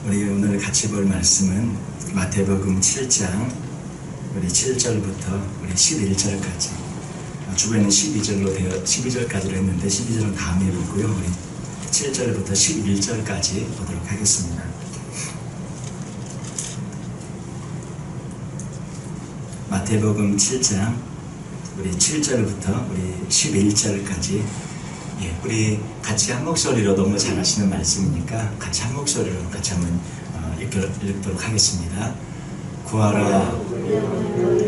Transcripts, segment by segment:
우리 오늘 같이 볼 말씀은 마태복음 7장 우리 7절부터 우리 11절까지, 주변에는 12절까지로 했는데 12절은 다음에 보고요. 우리 7절부터 11절까지 보도록 하겠습니다. 마태복음 7장 우리 7절부터 우리 11절까지, 우리 같이 한 목소리로 너무 잘 하시는 말씀이니까 같이 한 목소리로 같이 한번 읽도록 하겠습니다. 구하라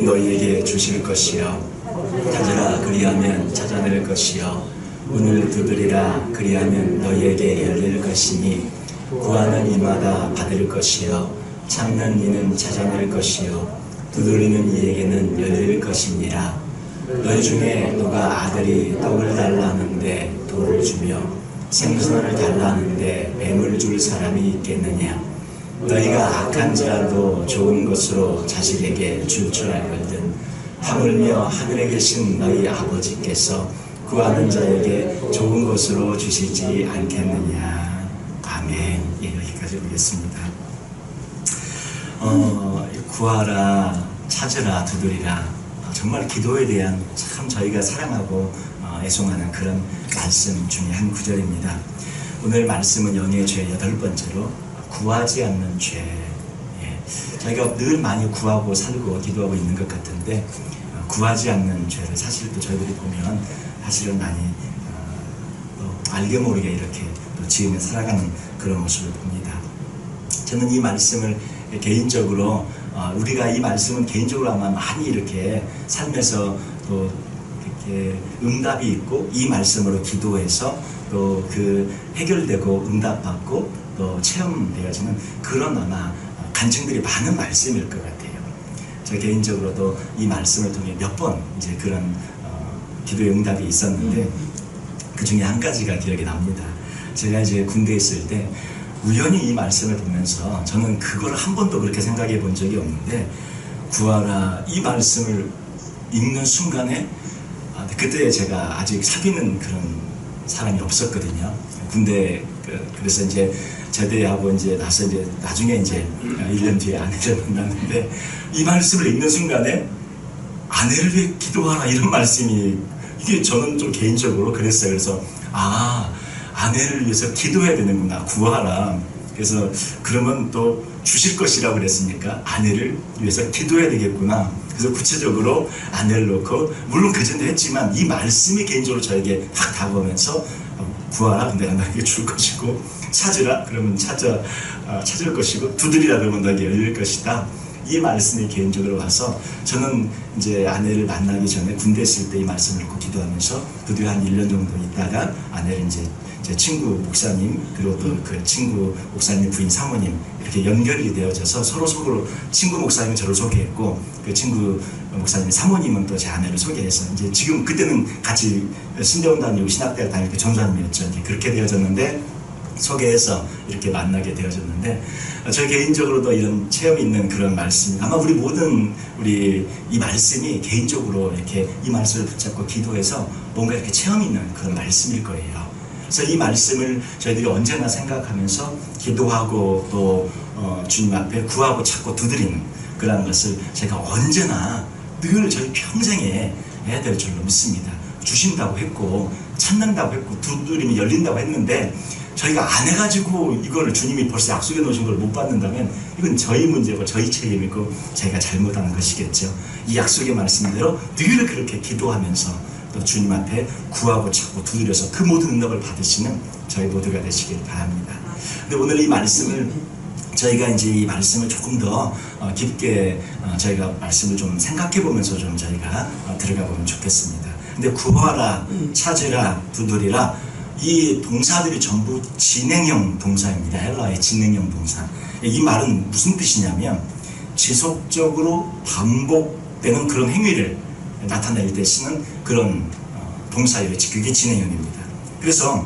너희에게 주실 것이요, 찾으라 그리하면 찾아낼 것이요, 문을 두드리라 그리하면 너희에게 열릴 것이니, 구하는 이마다 받을 것이요, 찾는 이는 찾아낼 것이요, 두드리는 이에게는 열릴 것이니라. 너희 중에 누가 아들이 떡을 달라는데 돌을 주며 생선을 달라는데 뱀을 줄 사람이 있겠느냐? 너희가 악한지라도 좋은 것으로 자식에게 줄 줄 알거든 하물며 하늘에 계신 너희 아버지께서 구하는 자에게 좋은 것으로 주시지 않겠느냐? 아멘. 여기까지 보겠습니다. 구하라, 찾으라, 두드리라. 정말 기도에 대한 참 저희가 사랑하고 애송하는 그런 말씀 중에 한 구절입니다. 오늘 말씀은 영의 죄 8번째로 구하지 않는 죄. 저희가 늘 많이 구하고 살고 기도하고 있는 것 같은데, 구하지 않는 죄를 사실 또 저희들이 보면 사실은 많이 알게 모르게 이렇게 또 지으며 살아가는 그런 모습을 봅니다. 저는 이 말씀을 개인적으로 우리가 이 말씀은 개인적으로 아마 많이 이렇게 삶에서 또 이렇게 응답이 있고, 이 말씀으로 기도해서 또 그 해결되고 응답받고 또 체험되어지는 그런 아마 간증들이 많은 말씀일 것 같아요. 저 개인적으로도 이 말씀을 통해 몇 번 이제 그런 기도의 응답이 있었는데, 그 중에 한 가지가 기억이 납니다. 제가 이제 군대에 있을 때 우연히 이 말씀을 보면서 저는 그걸 한 번도 그렇게 생각해 본 적이 없는데, 구하라 이 말씀을 읽는 순간에 그때 제가 아직 사귀는 그런 사람이 없었거든요. 군대 그래서 이제 제대하고 이제 나서 이제 나중에 이제 1년 뒤에 아내를 만났는데, 이 말씀을 읽는 순간에 아내를 위해 기도하라 이런 말씀이, 이게 저는 좀 개인적으로 그랬어요. 그래서 아내를 위해서 기도해야 되는구나, 구하라. 그래서 그러면 또 주실 것이라고 그랬으니까 아내를 위해서 기도해야 되겠구나. 그래서 구체적으로 아내를 놓고, 물론 그 전에 했지만 이 말씀이 개인적으로 저에게 확 다가오면서 구하라, 내가 너에게 줄 것이고, 찾으라 그러면 찾을 것이고, 두드리라 그러면 너에게 열릴 것이다. 이 말씀이 개인적으로 와서, 저는 이제 아내를 만나기 전에 군대 있을 때 이 말씀을 듣고 기도하면서 드디어 한 1년 정도 있다가 아내를 이제 제 친구 목사님, 그리고 또 그 친구 목사님 부인 사모님, 이렇게 연결이 되어져서 서로 친구 목사님은 저를 소개했고, 그 친구 목사님 사모님은 또 제 아내를 소개해서, 이제 지금 그때는 같이 신대원 다니고 신학대를 다닐 때 전사님이었죠. 이제 그렇게 되어졌는데, 소개해서 이렇게 만나게 되어졌는데, 저 개인적으로도 이런 체험이 있는 그런 말씀, 아마 우리 모든 이 말씀이 개인적으로 이렇게 이 말씀을 붙잡고 기도해서 뭔가 이렇게 체험이 있는 그런 말씀일 거예요. 그래서 이 말씀을 저희들이 언제나 생각하면서 기도하고 또 주님 앞에 구하고 찾고 두드리는 그런 것을 제가 언제나 늘 저희 평생에 해야 될 줄로 믿습니다. 주신다고 했고, 찾는다고 했고, 두드리면 열린다고 했는데, 저희가 안 해가지고 이거를 주님이 벌써 약속해 놓으신 걸 못 받는다면 이건 저희 문제고 저희 책임이고 저희가 잘못하는 것이겠죠. 이 약속의 말씀대로 늘 그렇게 기도하면서 또 주님 앞에 구하고 찾고 두드려서 그 모든 응답을 받으시는 저희 모두가 되시길 바랍니다. 근데 오늘 이 말씀을 저희가 이제 이 말씀을 조금 더 깊게 저희가 말씀을 좀 생각해 보면서 좀 저희가 들어가 보면 좋겠습니다. 근데 구하라, 찾으라, 두드리라, 이 동사들이 전부 진행형 동사입니다. 헬라의 진행형 동사. 이 말은 무슨 뜻이냐면, 지속적으로 반복되는 그런 행위를 나타낼 때 쓰는 그런 동사예요. 그게 진행형입니다. 그래서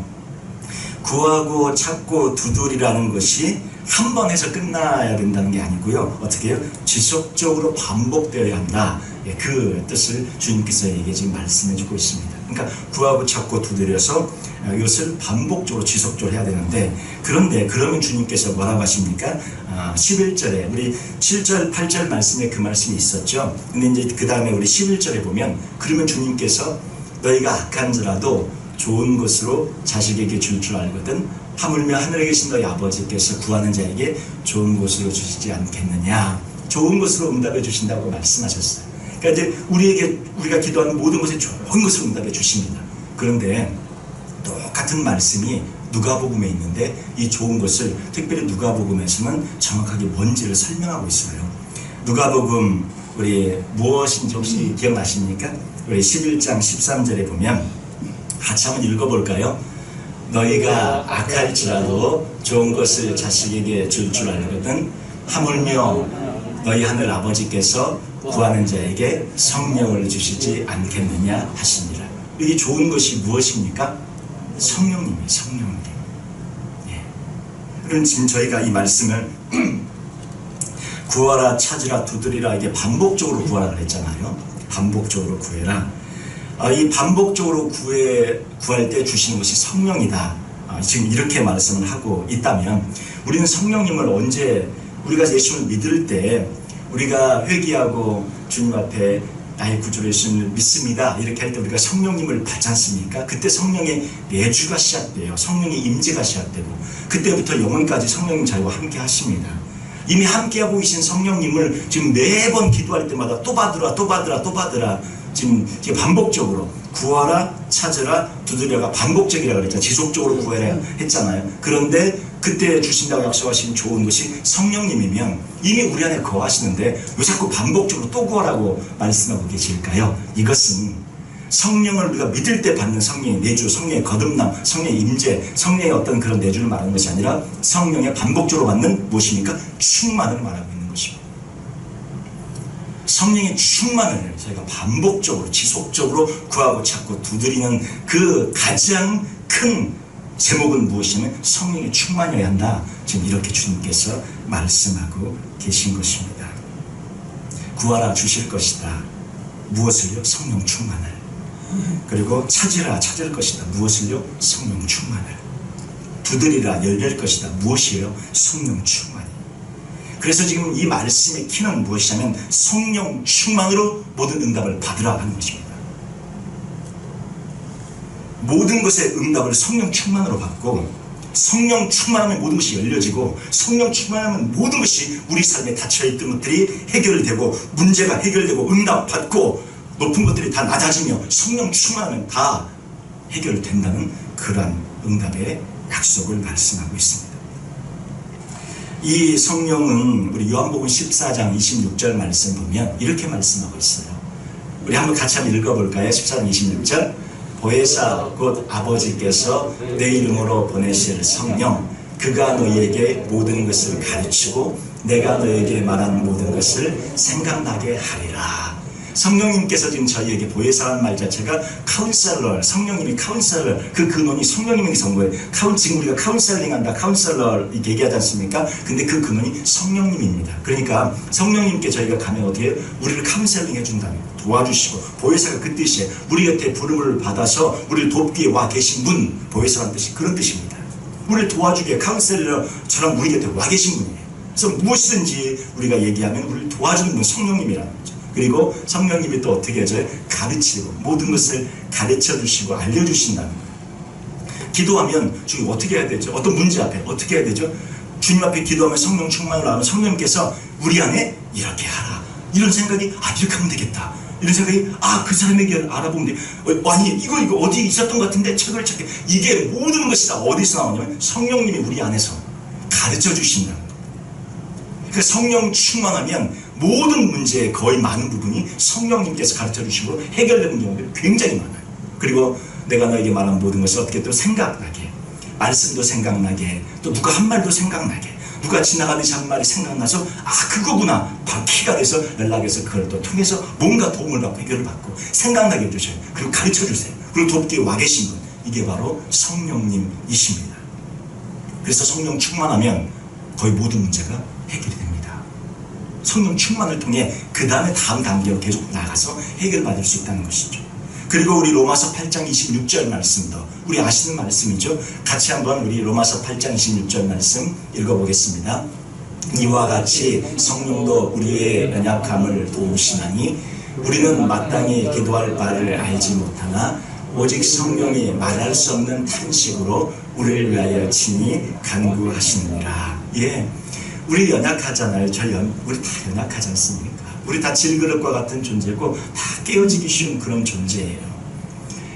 구하고 찾고 두드리라는 것이 한 번 해서 끝나야 된다는 게 아니고요. 어떻게 해요? 지속적으로 반복되어야 한다. 그 뜻을 주님께서 지금 말씀해 주고 있습니다. 그러니까 구하고 찾고 두드려서 이것을 반복적으로 지속적으로 해야 되는데, 그런데 그러면 주님께서 뭐라고 하십니까? 11절에 우리 7절 8절 말씀에 그 말씀이 있었죠. 근데 이제 그 다음에 우리 11절에 보면, 그러면 주님께서 너희가 악한 자라도 좋은 것으로 자식에게 줄 줄 알거든 하물며 하늘에 계신 너희 아버지께서 구하는 자에게 좋은 것으로 주시지 않겠느냐. 좋은 것으로 응답해 주신다고 말씀하셨어요. 그러니까 이제 우리가 기도하는 모든 것에 좋은 것으로 응답해 주십니다. 그런데 똑같은 말씀이 누가복음에 있는데, 이 좋은 것을 특별히 누가복음에서는 정확하게 뭔지를 설명하고 있어요. 누가복음 우리 무엇인지 혹시 기억나십니까? 우리 11장 13절에 보면 같이 한번 읽어볼까요? 너희가 악할지라도 좋은 것을 자식에게 줄 줄 알거든 하물며 너희 하늘 아버지께서 구하는 자에게 성령을 주시지 않겠느냐 하시니라. 이게 좋은 것이 무엇입니까? 성령님이에요. 성령님. 예. 그럼 지금 저희가 이 말씀을 구하라, 찾으라, 두드리라, 이게 반복적으로 구하라 그랬잖아요. 반복적으로 구해라. 이 반복적으로 구할 때 주시는 것이 성령이다. 지금 이렇게 말씀을 하고 있다면, 우리는 성령님을 언제, 우리가 예수를 믿을 때 우리가 회개하고 주님 앞에 나의 구주로 예수를 믿습니다 이렇게 할 때 우리가 성령님을 받지 않습니까? 그때 성령의 내주가 시작돼요. 성령의 임재가 시작되고, 그때부터 영원까지 성령님 저희와 함께 하십니다. 이미 함께하고 계신 성령님을 지금 매번 기도할 때마다 또 받으라, 또 받으라, 또 받으라, 지금 반복적으로 구하라, 찾으라, 두드려가 반복적이라고 그랬죠. 지속적으로 구해라 했잖아요. 그런데 그때 주신다고 약속하신 좋은 것이 성령님이면 이미 우리 안에 거하시는데 왜 자꾸 반복적으로 또 구하라고 말씀하고 계실까요? 이것은 성령을 우리가 믿을 때 받는 성령의 내주, 성령의 거듭남, 성령의 임재, 성령의 어떤 그런 내주를 말하는 것이 아니라 성령의 반복적으로 받는 무엇입니까? 충만을 말하고 있는 것입니다. 성령의 충만을 저희가 반복적으로 지속적으로 구하고 찾고 두드리는 그 가장 큰 제목은 무엇이냐면 성령의 충만이어야 한다. 지금 이렇게 주님께서 말씀하고 계신 것입니다. 구하라 주실 것이다. 무엇을요? 성령 충만을. 그리고 찾으라 찾을 것이다. 무엇을요? 성령 충만을. 두드리라 열릴 것이다. 무엇이에요? 성령 충만이. 그래서 지금 이 말씀의 키는 무엇이냐면 성령 충만으로 모든 응답을 받으라 하는 것입니다. 모든 것의 응답을 성령 충만으로 받고, 성령 충만하면 모든 것이 열려지고, 성령 충만하면 모든 것이 우리 삶에 닫혀있던 것들이 해결되고, 문제가 해결되고, 응답 받고, 높은 것들이 다 낮아지며 성령 충만하면 다 해결된다는 그러한 응답의 약속을 말씀하고 있습니다. 이 성령은 우리 요한복음 14장 26절 말씀 보면 이렇게 말씀하고 있어요. 우리 한번 같이 한번 읽어볼까요? 14장 26절. 보혜사 곧 아버지께서 내 이름으로 보내실 성령, 그가 너희에게 모든 것을 가르치고 내가 너희에게 말한 모든 것을 생각나게 하리라. 성령님께서 지금 저희에게 보혜사라는 말 자체가 카운셀러, 성령님이 카운셀러, 그 근원이 성령님에게서 온 거예요. 지금 우리가 카운셀링 한다, 카운셀러 이렇게 얘기하지 않습니까? 근데 그 근원이 성령님입니다. 그러니까 성령님께 저희가 가면 어떻게 해요? 우리를 카운셀링 해준다는 거예요. 도와주시고, 보혜사가 그 뜻이에요. 우리 곁에 부름을 받아서 우리를 돕기에 와 계신 분, 보혜사라는 뜻이 그런 뜻입니다. 우리를 도와주기에 카운셀러처럼 우리 곁에 와 계신 분이에요. 그래서 무엇이든지 우리가 얘기하면 우리를 도와주는 분, 성령님이라는 거죠. 그리고 성령님이 또 어떻게 해줘요? 가르치고, 모든 것을 가르쳐 주시고 알려주신다는 거예요. 기도하면 주님 어떻게 해야 되죠? 어떤 문제 앞에 어떻게 해야 되죠? 주님 앞에 기도하면 성령 충만을 하면 성령님께서 우리 안에 이렇게 하라, 이런 생각이 이렇게 하면 되겠다, 이런 생각이 그 사람에게 알아보면 돼. 아니 이거 어디 있었던 것 같은데 책을 찾게. 이게 모든 것이 다 어디서 나오냐면 성령님이 우리 안에서 가르쳐 주신다는 거예요. 그 성령 충만하면 모든 문제의 거의 많은 부분이 성령님께서 가르쳐 주시고 해결되는 경우들이 굉장히 많아요. 그리고 내가 너에게 말한 모든 것을 어떻게 또 생각나게, 말씀도 생각나게, 또 누가 한 말도 생각나게, 누가 지나가듯이 한 말이 생각나서 그거구나 바로 키가 돼서 연락해서 그걸 또 통해서 뭔가 도움을 받고 해결을 받고 생각나게 해주셔요. 그리고 가르쳐 주세요. 그리고 돕기에 와 계신 분, 이게 바로 성령님이십니다. 그래서 성령 충만하면 거의 모든 문제가 해결이 됩니다. 성령 충만을 통해 그 다음에 다음 단계로 계속 나가서 해결받을 수 있다는 것이죠. 그리고 우리 로마서 8장 26절 말씀도 우리 아시는 말씀이죠. 같이 한번 우리 로마서 8장 26절 말씀 읽어보겠습니다. 이와 같이 성령도 우리의 연약함을 도우시나니 우리는 마땅히 기도할 바를 알지 못하나 오직 성령이 말할 수 없는 탄식으로 우리를 위하여 친히 간구하시느니라. 예, 우리 연약하잖아요. 우리 다 연약하지 않습니까? 우리 다 질그릇과 같은 존재고 다 깨어지기 쉬운 그런 존재예요.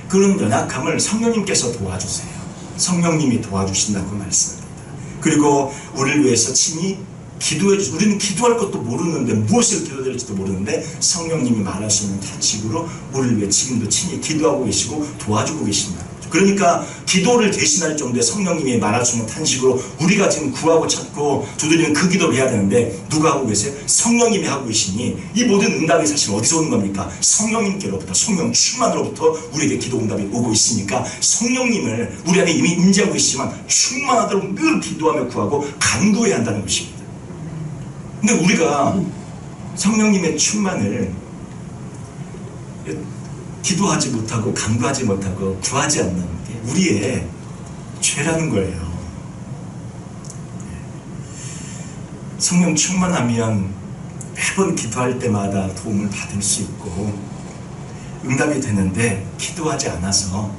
그런 연약함을 성령님께서 도와주세요. 성령님이 도와주신다고 말씀합니다. 그리고 우리를 위해서 친히 기도해 주시고, 우리는 기도할 것도 모르는데 무엇을 기도해야 될지도 모르는데 성령님이 말할 수 있는 탄식으로 우리를 위해 지금도 친히 기도하고 계시고 도와주고 계십니다. 그러니까 기도를 대신할 정도의 성령님이 말할 수 있는 탄식으로 우리가 지금 구하고 찾고 두드리는 그 기도를 해야 되는데 누가 하고 계세요? 성령님이 하고 계시니 이 모든 응답이 사실 어디서 오는 겁니까? 성령님께로부터, 성령 충만으로부터 우리에게 기도 응답이 오고 있으니까 성령님을 우리 안에 이미 임재하고 계시지만 충만하도록 늘 기도하며 구하고 간구해야 한다는 것입니다. 근데 우리가 성령님의 충만을 기도하지 못하고 간구하지 못하고 구하지 않는 게 우리의 죄라는 거예요. 성령 충만하면 매번 기도할 때마다 도움을 받을 수 있고 응답이 되는데 기도하지 않아서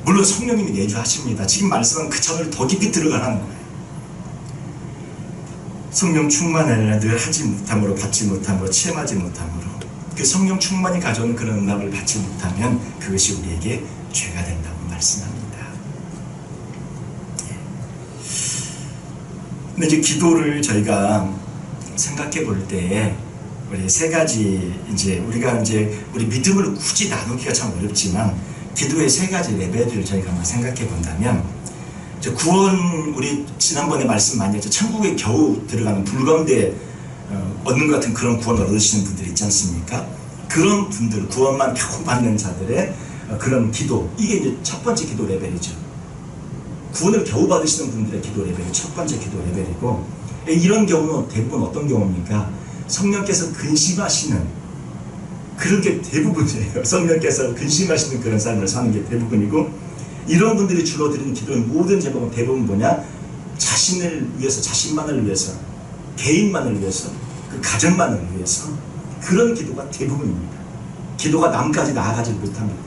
물론 성령님이 내주하십니다. 지금 말씀은 그 점을 더 깊이 들어가라는 거예요. 성령 충만을 늘 하지 못함으로, 받지 못함으로, 체험하지 못함으로 그 성령 충만이 가져오는 그런 응답을 받지 못하면 그것이 우리에게 죄가 된다고 말씀합니다. 근데 이제 기도를 저희가 생각해 볼 때 우리 세 가지 우리가 우리 믿음을 굳이 나누기가 참 어렵지만 기도의 세 가지 레벨을 저희가 한번 생각해 본다면 구원, 우리 지난번에 말씀 많이 했죠. 천국에 겨우 들어가는 불 가운데 얻는 것 같은 그런 구원을 얻으시는 분들이 있지 않습니까? 그런 분들, 구원만 겨우 받는 자들의 그런 기도, 이게 이제 첫 번째 기도 레벨이죠. 구원을 겨우 받으시는 분들의 기도 레벨이 첫 번째 기도 레벨이고, 이런 경우는 대부분 어떤 경우입니까? 성령께서 근심하시는, 그렇게 대부분이에요. 성령께서 근심하시는 그런 삶을 사는 게 대부분이고, 이런 분들이 주로 드리는 기도의 모든 제목은 대부분 뭐냐? 자신을 위해서, 자신만을 위해서, 개인만을 위해서, 그 가정만을 위해서, 그런 기도가 대부분입니다. 기도가 남까지 나아가지 못합니다.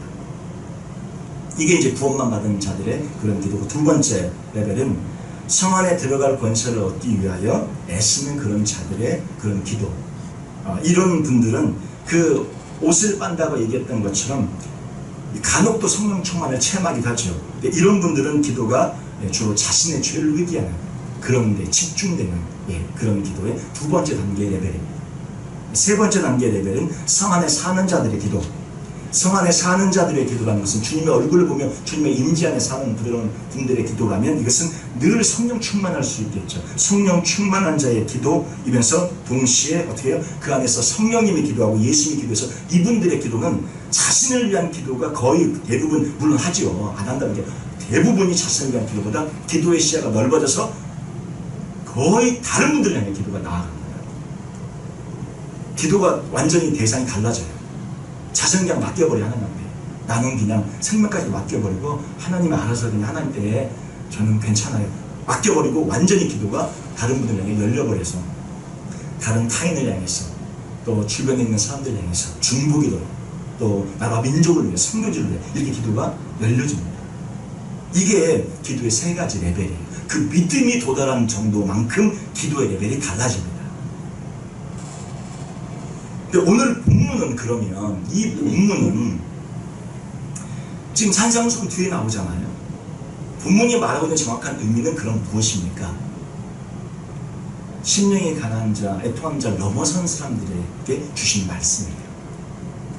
이게 이제 구원만 받은 자들의 그런 기도고, 두 번째 레벨은 성 안에 들어갈 권세를 얻기 위하여 애쓰는 그런 자들의 그런 기도. 이런 분들은 그 옷을 빤다고 얘기했던 것처럼 간혹 또 성령 충만을 체험하기도 하죠. 근데 이런 분들은 기도가 주로 자신의 죄를 회개하는 그런 데 집중되는 그런 기도의 두 번째 단계 레벨입니다. 세 번째 단계 레벨은 성 안에 사는 자들의 기도. 성 안에 사는 자들의 기도라는 것은 주님의 얼굴을 보며 주님의 임재 안에 사는 그런 분들의 기도라면 이것은 늘 성령 충만할 수 있겠죠. 성령 충만한 자의 기도이면서 동시에 어떻게 해요? 그 안에서 성령님이 기도하고 예수님이 기도해서 이분들의 기도는 자신을 위한 기도가 거의 대부분, 물론 하죠. 안 한다는 게 대부분이 자신을 위한 기도보다 기도의 시야가 넓어져서 거의 다른 분들을 향해 기도가 나아갑니다. 기도가 완전히 대상이 달라져요. 자신을 그냥 맡겨버려 하나님한테. 나는 그냥 생명까지 맡겨버리고 하나님이 알아서 그냥 하나님 때에 저는 괜찮아요. 맡겨버리고 완전히 기도가 다른 분들 향해 열려버려서 다른 타인을 향해서 또 주변에 있는 사람들 향해서 중보기도 또 나라 민족을 위해 선교지를 위해 이렇게 기도가 열려집니다. 이게 기도의 세 가지 레벨이에요. 그 믿음이 도달한 정도만큼 기도의 레벨이 달라집니다. 근데 오늘 본문은 그러면 이 본문은 지금 산상수훈 뒤에 나오잖아요. 본문이 말하고 있는 정확한 의미는 그럼 무엇입니까? 심령이 가난한 자, 애통한 자 넘어선 사람들에게 주신 말씀이에요.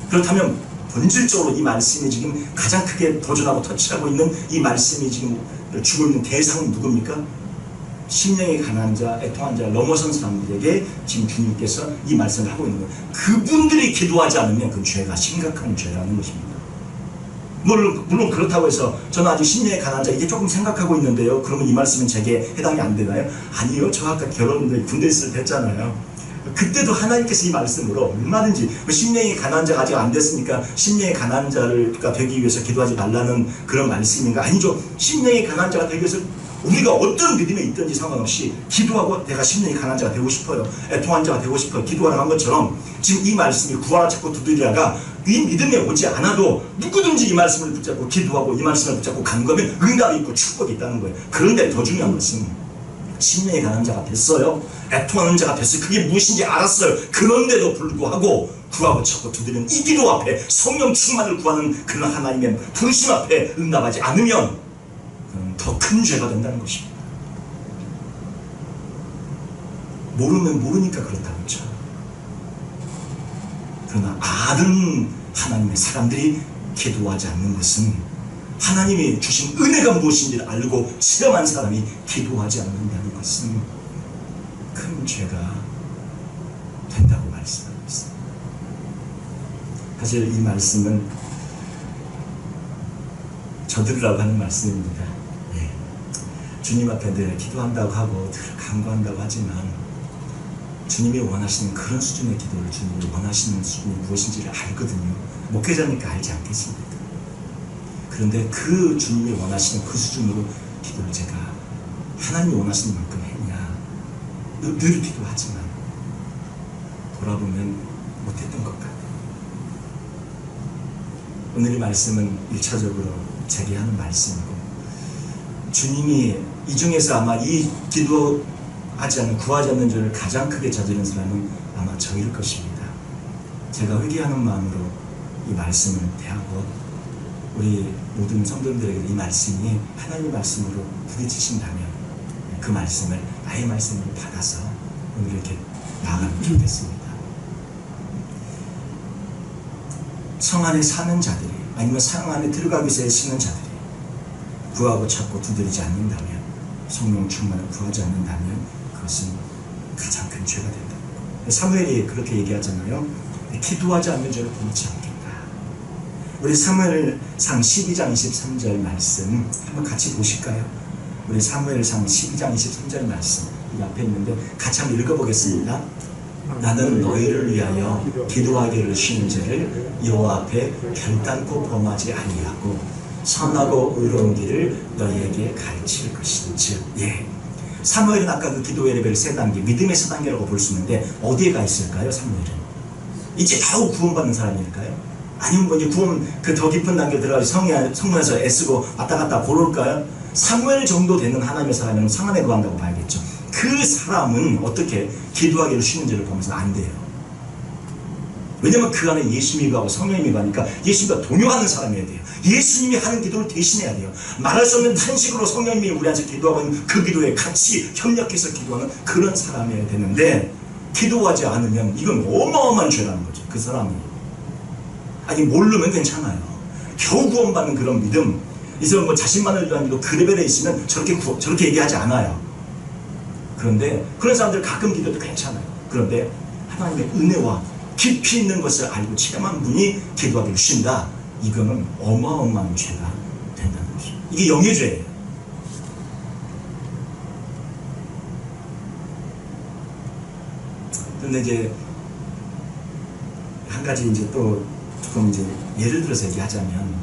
그렇다면 본질적으로 이 말씀이 지금 가장 크게 도전하고 터치하고 있는 이 말씀이 지금 주고 있는 대상은 누굽니까? 심령이 가난한 자, 애통한 자, 넘어선 사람들에게 지금 주님께서 이 말씀을 하고 있는 거예요. 그분들이 기도하지 않으면 그 죄가 심각한 죄라는 것입니다. 물론 그렇다고 해서 저는 아직 심령이 가난한 자 이게 조금 생각하고 있는데요. 그러면 이 말씀은 제게 해당이 안 되나요? 아니요. 저 아까 결혼 군대 있을 때 했잖아요. 그때도 하나님께서 이 말씀으로 얼마든지 심령이 가난한 자가 아직 안 됐으니까 심령이 가난한 자가 되기 위해서 기도하지 말라는 그런 말씀인가? 아니죠. 심령이 가난한 자가 되기 위해서 우리가 어떤 믿음에 있든지 상관없이 기도하고 내가 심령이 가난한 자가 되고 싶어요, 애통한 자가 되고 싶어요, 기도하라고 한 것처럼 지금 이 말씀이 구하라 찾고 두드리라가 이 믿음에 오지 않아도 누구든지 이 말씀을 붙잡고 기도하고 이 말씀을 붙잡고 간 거면 응답이 있고 축복이 있다는 거예요. 그런데 더 중요한 것은 심령이 가난한 자가 됐어요, 애통하는 자가 됐어요, 그게 무엇인지 알았어요. 그런데도 불구하고 구하고 찾고 두드리는 이 기도 앞에 성령 충만을 구하는 그런 하나님의 부르심 앞에 응답하지 않으면 더 큰 죄가 된다는 것입니다. 모르면 모르니까 그렇다고 쳐. 그러나 아는 하나님의 사람들이 기도하지 않는 것은 하나님이 주신 은혜가 무엇인지를 알고 체험한 사람이 기도하지 않는다는 것은 큰 죄가 된다고 말씀하고 있습니다. 사실 이 말씀은 저들이라고 하는 말씀입니다. 주님 앞에 늘 기도한다고 하고 늘 간구한다고 하지만 주님이 원하시는 그런 수준의 기도를 주님이 원하시는 수준이 무엇인지를 알거든요. 목회자니까 알지 않겠습니까? 그런데 그 주님이 원하시는 그 수준으로 기도를 제가 하나님이 원하시는 만큼 했냐? 늘 기도하지만 돌아보면 못했던 것 같아요. 오늘 이 말씀은 1차적으로 제게 하는 말씀이고, 주님이 이 중에서 아마 이 기도하지 않는, 구하지 않는 죄를 가장 크게 저지른 사람은 아마 저일 것입니다. 제가 회개하는 마음으로 이 말씀을 대하고 우리 모든 성도들에게 이 말씀이 하나님의 말씀으로 부딪히신다면 그 말씀을 나의 말씀으로 받아서 오늘 이렇게 나아가면 좋겠습니다. 성 안에 사는 자들이, 아니면 성 안에 들어가기 위해서 애쓰는 자들이 구하고 찾고 두드리지 않는다면, 성령 충만을 구하지 않는다면 그것은 가장 큰 죄가 된다. 사무엘이 그렇게 얘기하잖아요. 기도하지 않는 죄를 범치 않겠다. 우리 사무엘상 12장 23절 말씀 한번 같이 보실까요? 우리 사무엘상 12장 23절 말씀 이 앞에 있는데 같이 한번 읽어보겠습니다. 나는 너희를 위하여 기도하기를 쉬는 죄를 여호와 앞에 결단코 범하지 아니하고 선하고 의로운 길을 너희에게 가르칠 것인즉. 사무엘은 아까 그 기도의 레벨 3단계, 믿음의 4단계라고 볼 수 있는데 어디에 가 있을까요? 사무엘은 이제 겨우 구원받는 사람일까요? 아니면 뭐 이제 구원 그 더 깊은 단계에 들어가서 성문에서 애쓰고 왔다 갔다 고를까요? 사무엘 정도 되는 하나님의 사람은 성 안에 구한다고 봐야겠죠. 그 사람은 어떻게 기도하기를 쉬는 죄를 범해서는 안 돼요. 왜냐면 그 안에 예수님이 가고 성령님이 가니까 예수님과 동요하는 사람이어야 돼요. 예수님이 하는 기도를 대신해야 돼요. 말할 수 없는 탄식으로 성령님이 우리한테 기도하고 있는 그 기도에 같이 협력해서 기도하는 그런 사람이어야 되는데, 기도하지 않으면 이건 어마어마한 죄라는 거죠. 그 사람이. 아니 모르면 괜찮아요. 겨우 구원받는 그런 믿음, 이 사람 뭐 자신만을 위한 기도 그 레벨에 있으면 저렇게 얘기하지 않아요. 그런데 그런 사람들 가끔 기도도 괜찮아요. 그런데 하나님의 은혜와 깊이 있는 것을 알고 체험한 분이 기도하기를 쉰다. 이거는 어마어마한 죄가 된다는 것이죠. 이게 영예죄예요. 그런데 이제 한 가지 이제 또 조금 이제 예를 들어서 얘기하자면,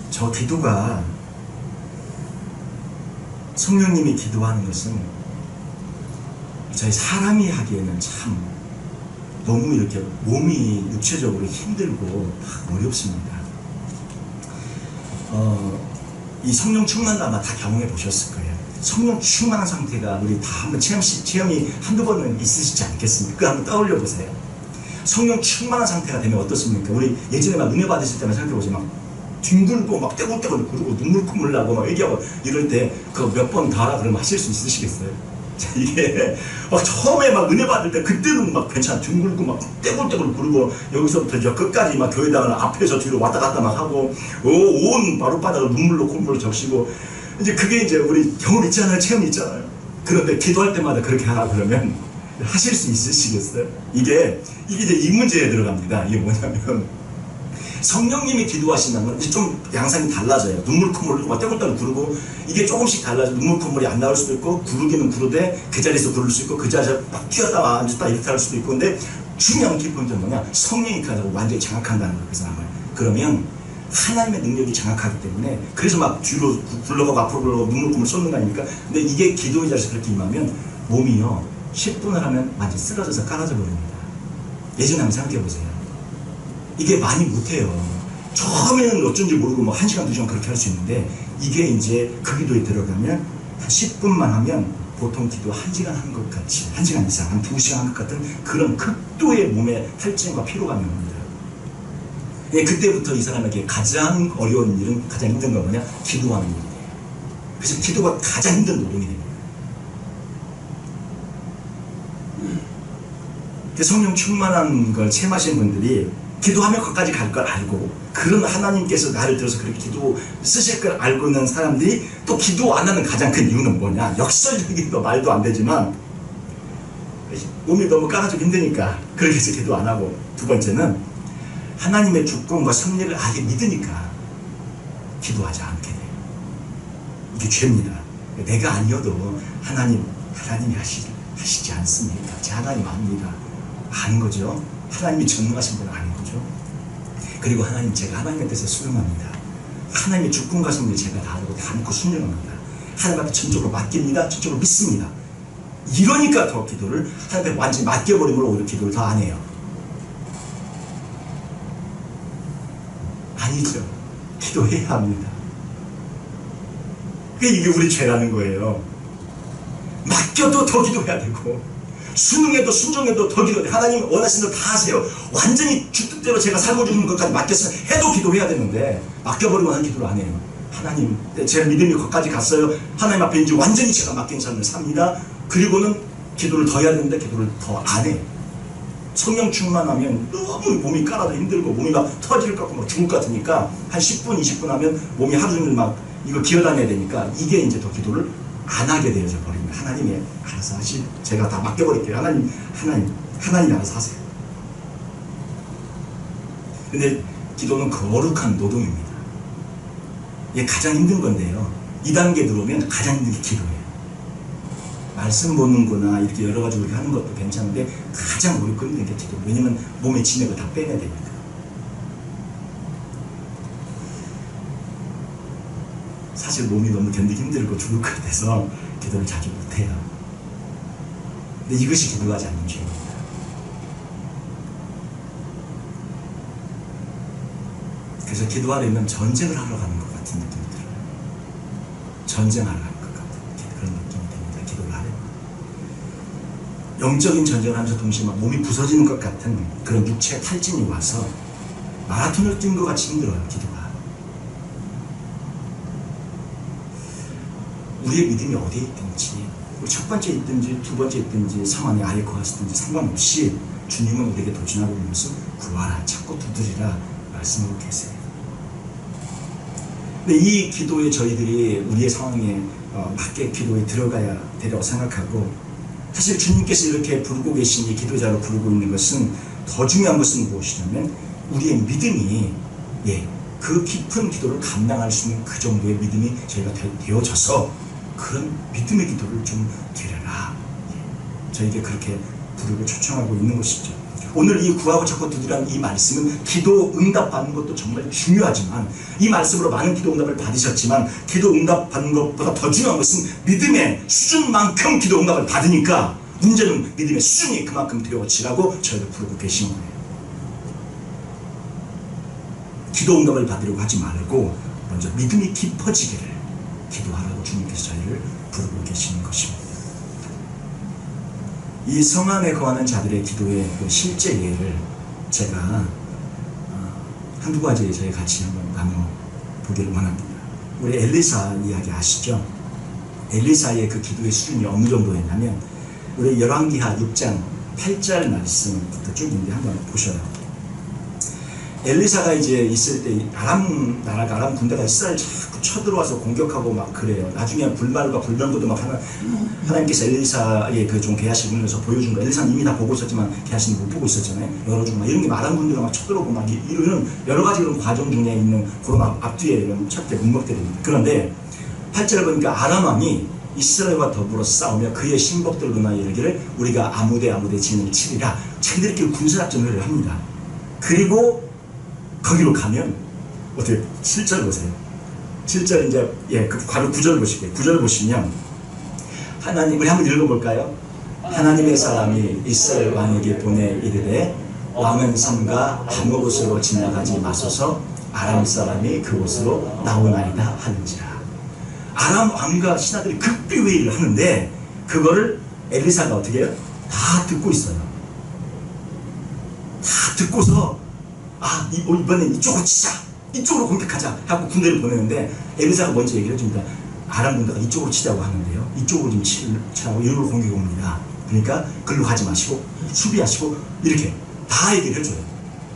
저 기도가 성령님이 기도하는 것은 저희 사람이 하기에는 참 너무 이렇게 몸이 육체적으로 힘들고 어렵습니다. 이 성령 충만을 아마 다 경험해 보셨을 거예요. 성령 충만한 상태가 우리 다 한번 체험이 한두 번은 있으시지 않겠습니까? 그거 한번 떠올려 보세요. 성령 충만한 상태가 되면 어떻습니까? 우리 예전에 막 은혜 받으실 때만 생각해보세요. 막 뒹굴고 막 떼굴떼굴 구르고 눈물 콧물 나고 막 얘기하고 이럴 때 그거 몇 번 더 하라 그러면 하실 수 있으시겠어요? 이게 막 처음에 막 은혜 받을 때 그때는 막 괜찮아, 둥글고 막 떼굴떼굴 구르고 여기서부터 저 끝까지 막 교회당을 앞에서 뒤로 왔다 갔다 막 하고 온 마룻바닥을 눈물로 콧물로 적시고, 이제 그게 이제 우리 경험 있잖아요, 체험 있잖아요. 그런데 기도할 때마다 그렇게 하라 그러면 하실 수 있으시겠어요? 이게 이제 이 문제에 들어갑니다. 이게 뭐냐면 성령님이 기도하신다는 건 좀 양상이 달라져요. 눈물 콧물 흘리고 막 떼굴떼굴 구르고 이게 조금씩 달라져. 눈물 콧물이 안 나올 수도 있고 구르기는 구르되 그 자리에서 구를 수 있고 그 자리에서 막 뛰었다가 앉았다 이렇게 할 수도 있고. 근데 중요한 키포인트는 뭐냐? 성령이 가지고 완전히 장악한다는 거예요. 그 사람을. 그러면 하나님의 능력이 장악하기 때문에 그래서 막 뒤로 굴러가고 앞으로 굴러가고 눈물 콧물 쏟는 거 아닙니까? 근데 이게 기도의 자리에서 그렇게 임하면 몸이요 10분을 하면 완전히 쓰러져서 깔아져 버립니다. 예전에 한번 생각해 보세요. 이게 많이 못해요. 처음에는 어쩐지 모르고 뭐 1시간, 2시간 그렇게 할 수 있는데 이게 이제 그 기도에 들어가면 한 10분만 하면 보통 기도 1시간 한 것 같이 1시간 이상, 한 2시간 한 것 같은 그런 극도의 몸의 탈진과 피로감이 옵니다. 예, 그때부터 이 사람에게 가장 어려운 일은 가장 힘든 건 뭐냐? 기도하는 일이에요. 그래서 기도가 가장 힘든 노동이 됩니다. 성령 충만한 걸 체험하신 분들이 기도하면 거기까지 갈 걸 알고 그런 하나님께서 나를 들어서 그렇게 기도 쓰실 걸 알고 있는 사람들이 또 기도 안 하는 가장 큰 이유는 뭐냐? 역설적이기도 말도 안 되지만 몸이 너무 깔아주기 힘드니까 그렇게 해서 기도 안 하고, 두 번째는 하나님의 주권과 섭리를 아예 믿으니까 기도하지 않게 돼요. 이게 죄입니다. 내가 아니어도 하나님이 하시지 않습니까? 제 하나님 압니다. 아는 거죠. 하나님이 전능하신 분은 아는 거죠. 그리고 하나님, 제가 하나님의 뜻에 순응합니다. 하나님의 주권과 섭리를 제가 다 알고 다 믿고 순종합니다. 하나님한테 전적으로 맡깁니다. 전적으로 믿습니다. 이러니까 더 기도를 하나님한테 완전히 맡겨버림으로 오히려 기도를 더 안 해요. 아니죠. 기도해야 합니다. 이게 우리 죄라는 거예요. 맡겨도 더 기도해야 되고 순응해도 순종해도 더 기도해야 돼. 하나님 원하시는 대로 다 하세요. 완전히 주 뜻대로 제가 살고 주는 것까지 맡겨서 해도 기도해야 되는데 맡겨버리면 하는 기도를 안 해요. 하나님, 제 믿음이 거기까지 갔어요. 하나님 앞에 이제 완전히 제가 맡긴 삶을 삽니다. 그리고는 기도를 더 해야 되는데 기도를 더 안 해요. 성령 충만하면 너무 몸이 깔아도 힘들고 몸이 막 터질 것 같고 막 죽을 것 같으니까 한 10분, 20분 하면 몸이 하루 종일 막 이거 기어다녀야 되니까 이게 이제 더 기도를 안 하게 되어져 버리면 하나님이 알아서 제가 다 맡겨버릴게요. 하나님이 알아서 하세요. 근데 기도는 거룩한 노동입니다. 이게 가장 힘든 건데요. 2단계 들어오면 가장 힘든 게 기도예요. 말씀 보는구나 이렇게 여러 가지 우리가 하는 것도 괜찮은데 가장 어렵고 힘든 게 기도. 왜냐면 몸의 진액을 다 빼내야 되니까. 사실 몸이 너무 견디기 힘들고 죽을 것 같아서 기도를 자주 못해요. 근데 이것이 기도하지 않는 죄입니다. 그래서 기도하려면 전쟁을 하러 가는 것 같은 느낌이 들어요. 전쟁하러 가는 것 같은 그런 느낌이 듭니다. 기도를 하려면. 영적인 전쟁을 하면서 동시에 막 몸이 부서지는 것 같은 그런 육체의 탈진이 와서 마라톤을 뛴 것 같이 힘들어요. 기도가. 우리의 믿음이 어디에 있든지, 우리 첫 번째 있든지 두 번째 있든지 성 안에 아예 거하시든지 상관없이 주님은 우리에게 도전하고 있으면서 구하라, 찾고 두드리라 말씀하고 계세요. 근데 이 기도에 저희들이 우리의 상황에 맞게 기도에 들어가야 되라고 생각하고, 사실 주님께서 이렇게 부르고 계신 이 기도자로 부르고 있는 것은 더 중요한 것은 무엇이냐면 우리의 믿음이 그 깊은 기도를 감당할 수 있는 그 정도의 믿음이 저희가 되어져서 그런 믿음의 기도를 좀 드려라. 저에게 그렇게 부르고 초청하고 있는 것이죠. 오늘 이 구하고 찾고 두드리라는 이 말씀은 기도 응답 받는 것도 정말 중요하지만, 이 말씀으로 많은 기도 응답을 받으셨지만 기도 응답 받는 것보다 더 중요한 것은 믿음의 수준만큼 기도 응답을 받으니까 문제는 믿음의 수준이 그만큼 되어지라고 저희를 부르고 계신 거예요. 기도 응답을 받으려고 하지 말고 먼저 믿음이 깊어지기를 기도하라고 주님께서 저희를 부르고 계시는 것입니다. 이 성 안에 거하는 자들의 기도의 그 실제 예를 제가 한두 가지 저희 같이 한번 나눠보기를 원합니다. 우리 엘리사 이야기 아시죠? 엘리사의 그 기도의 수준이 어느 정도였냐면 우리 열왕기하 6장 8절 말씀부터 쭉 있는데 한번 보셔요. 엘리사가 이제 있을 때 아람 나라가 아람 군대가 이스라엘 자꾸 쳐들어와서 공격하고 막 그래요. 나중에 불말과 불병거도 막 하나님께서 엘리사의 그 좀 게하시면서 보여준 거. 엘리사는 이미 다 보고 있었지만 게하시는 못 보고 있었잖아요. 열어주고 막 이런 게 말한 분들이 막 쳐들어오고 막 이런 여러 가지 그런 과정 중에 있는 그런 앞뒤에 이런 첫째 문맥들입니다. 그런데 8절을 보니까 아람 왕이 이스라엘과 더불어 싸우며 그의 신복들을 논하여 이르기를 우리가 아무데 진을 치리라. 자기들끼리 군사작전을 합니다. 그리고 거기로 가면 어떻게 7절 보세요. 7절 이제 바로 9절 보시게요. 9절 보시면 하나님, 우리 한번 읽어볼까요? 하나님의 사람이 이스라엘 왕에게 보내 이르되 왕은 성과 아무 곳으로 지나가지 마소서 아람 사람이 그곳으로 나오나이다 하는지라. 아람 왕과 신하들이 극비회의를 하는데 그거를 엘리사가 어떻게 해요? 다 듣고 있어요. 다 듣고서 이번엔 이쪽으로 치자, 이쪽으로 공격하자 하고 군대를 보내는데 엘리사가 먼저 얘기를 해줍니다. 아람 군대가 이쪽으로 치자고 하는데요, 이쪽으로 좀 치라고 이리로 공격이 옵니다. 그러니까 글로 가지 마시고 수비하시고 이렇게 다 얘기를 해줘요.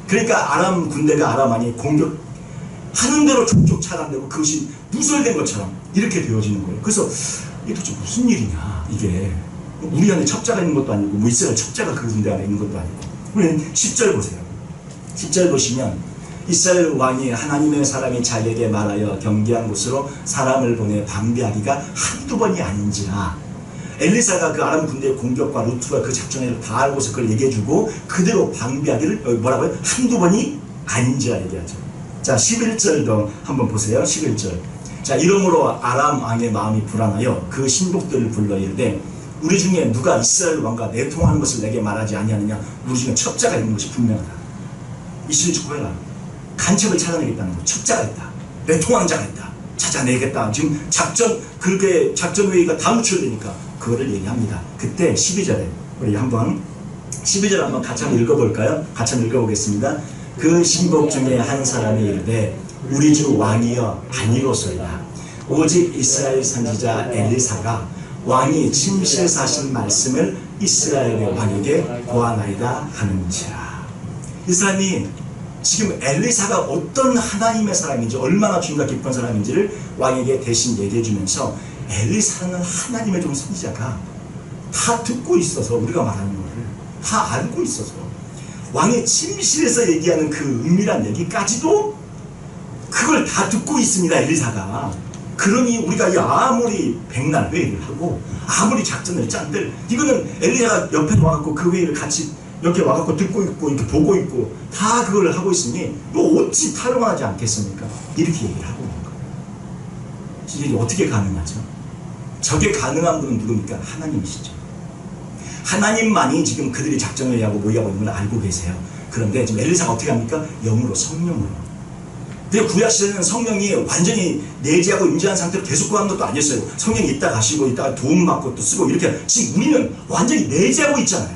그러니까 아람 군대가 아람 왕이 공격하는 대로 족족 차단되고 그것이 누설된 것처럼 이렇게 되어지는 거예요. 그래서 이게 도대체 무슨 일이냐, 이게 우리 안에 첩자가 있는 것도 아니고 뭐 이스라엘 첩자가 그 군대 안에 있는 것도 아니고. 우리는 10절 보세요. 10절 보시면 이스라엘 왕이 하나님의 사람이 자기에게 말하여 경계한 곳으로 사람을 보내 방비하기가 한두 번이 아닌지라. 엘리사가 그 아람 군대의 공격과 루트와 그 작전을 다 알고서 그걸 얘기해주고 그대로 방비하기를 뭐라고요? 한두 번이 아닌지라 얘기하죠. 자, 11절도 한번 보세요. 11절. 자, 이러므로 아람 왕의 마음이 불안하여 그 신복들을 불러 이르되 우리 중에 누가 이스라엘 왕과 내통하는 것을 내게 말하지 아니하느냐. 우리 중에 첩자가 있는 것이 분명하다. 이스라엘 축구해라. 간첩을 찾아내겠다는 거. 첩자가 있다. 내통하는 자가 있다. 찾아내겠다. 지금 그렇게 작전 회의가 다 무철되니까 그거를 얘기합니다. 그때 12절에 우리 한번 12절 한번 같이 한번 읽어볼까요? 같이 한번 읽어보겠습니다. 그 신복 중에 한 사람이 이르되 우리 주 왕이여 아니로소이다. 오직 이스라엘 선지자 엘리사가 왕이 침실사신 말씀을 이스라엘의 왕에게 보아나이다 하는지라. 이 사람이 지금 엘리사가 어떤 하나님의 사람인지, 얼마나 주님과 깊은 사람인지를 왕에게 대신 얘기해 주면서 엘리사는 하나님의 종 선지자가 다 듣고 있어서, 우리가 말하는 거를 다 알고 있어서 왕의 침실에서 얘기하는 그 은밀한 얘기까지도 그걸 다 듣고 있습니다, 엘리사가. 그러니 우리가 아무리 백날 회의를 하고 아무리 작전을 짠들 이거는 엘리사가 옆에 와갖고 그 회의를 같이 이렇게 와갖고 듣고 있고 이렇게 보고 있고 다 그걸 하고 있으니 뭐 어찌 탈용하지 않겠습니까? 이렇게 얘기를 하고 있는 거예요. 이게 어떻게 가능하죠? 저게 가능한 분은 누굽니까? 하나님이시죠. 하나님만이 지금 그들이 작전을 하고 모의하고 있는 걸 알고 계세요. 그런데 지금 엘리사가 어떻게 합니까? 영으로, 성령으로. 근데 구약시대는 성령이 완전히 내재하고 임재한 상태로 계속 구하는 것도 아니었어요. 성령이 있다 가시고 있다가 도움받고 또 쓰고 이렇게. 지금 우리는 완전히 내재하고 있잖아요.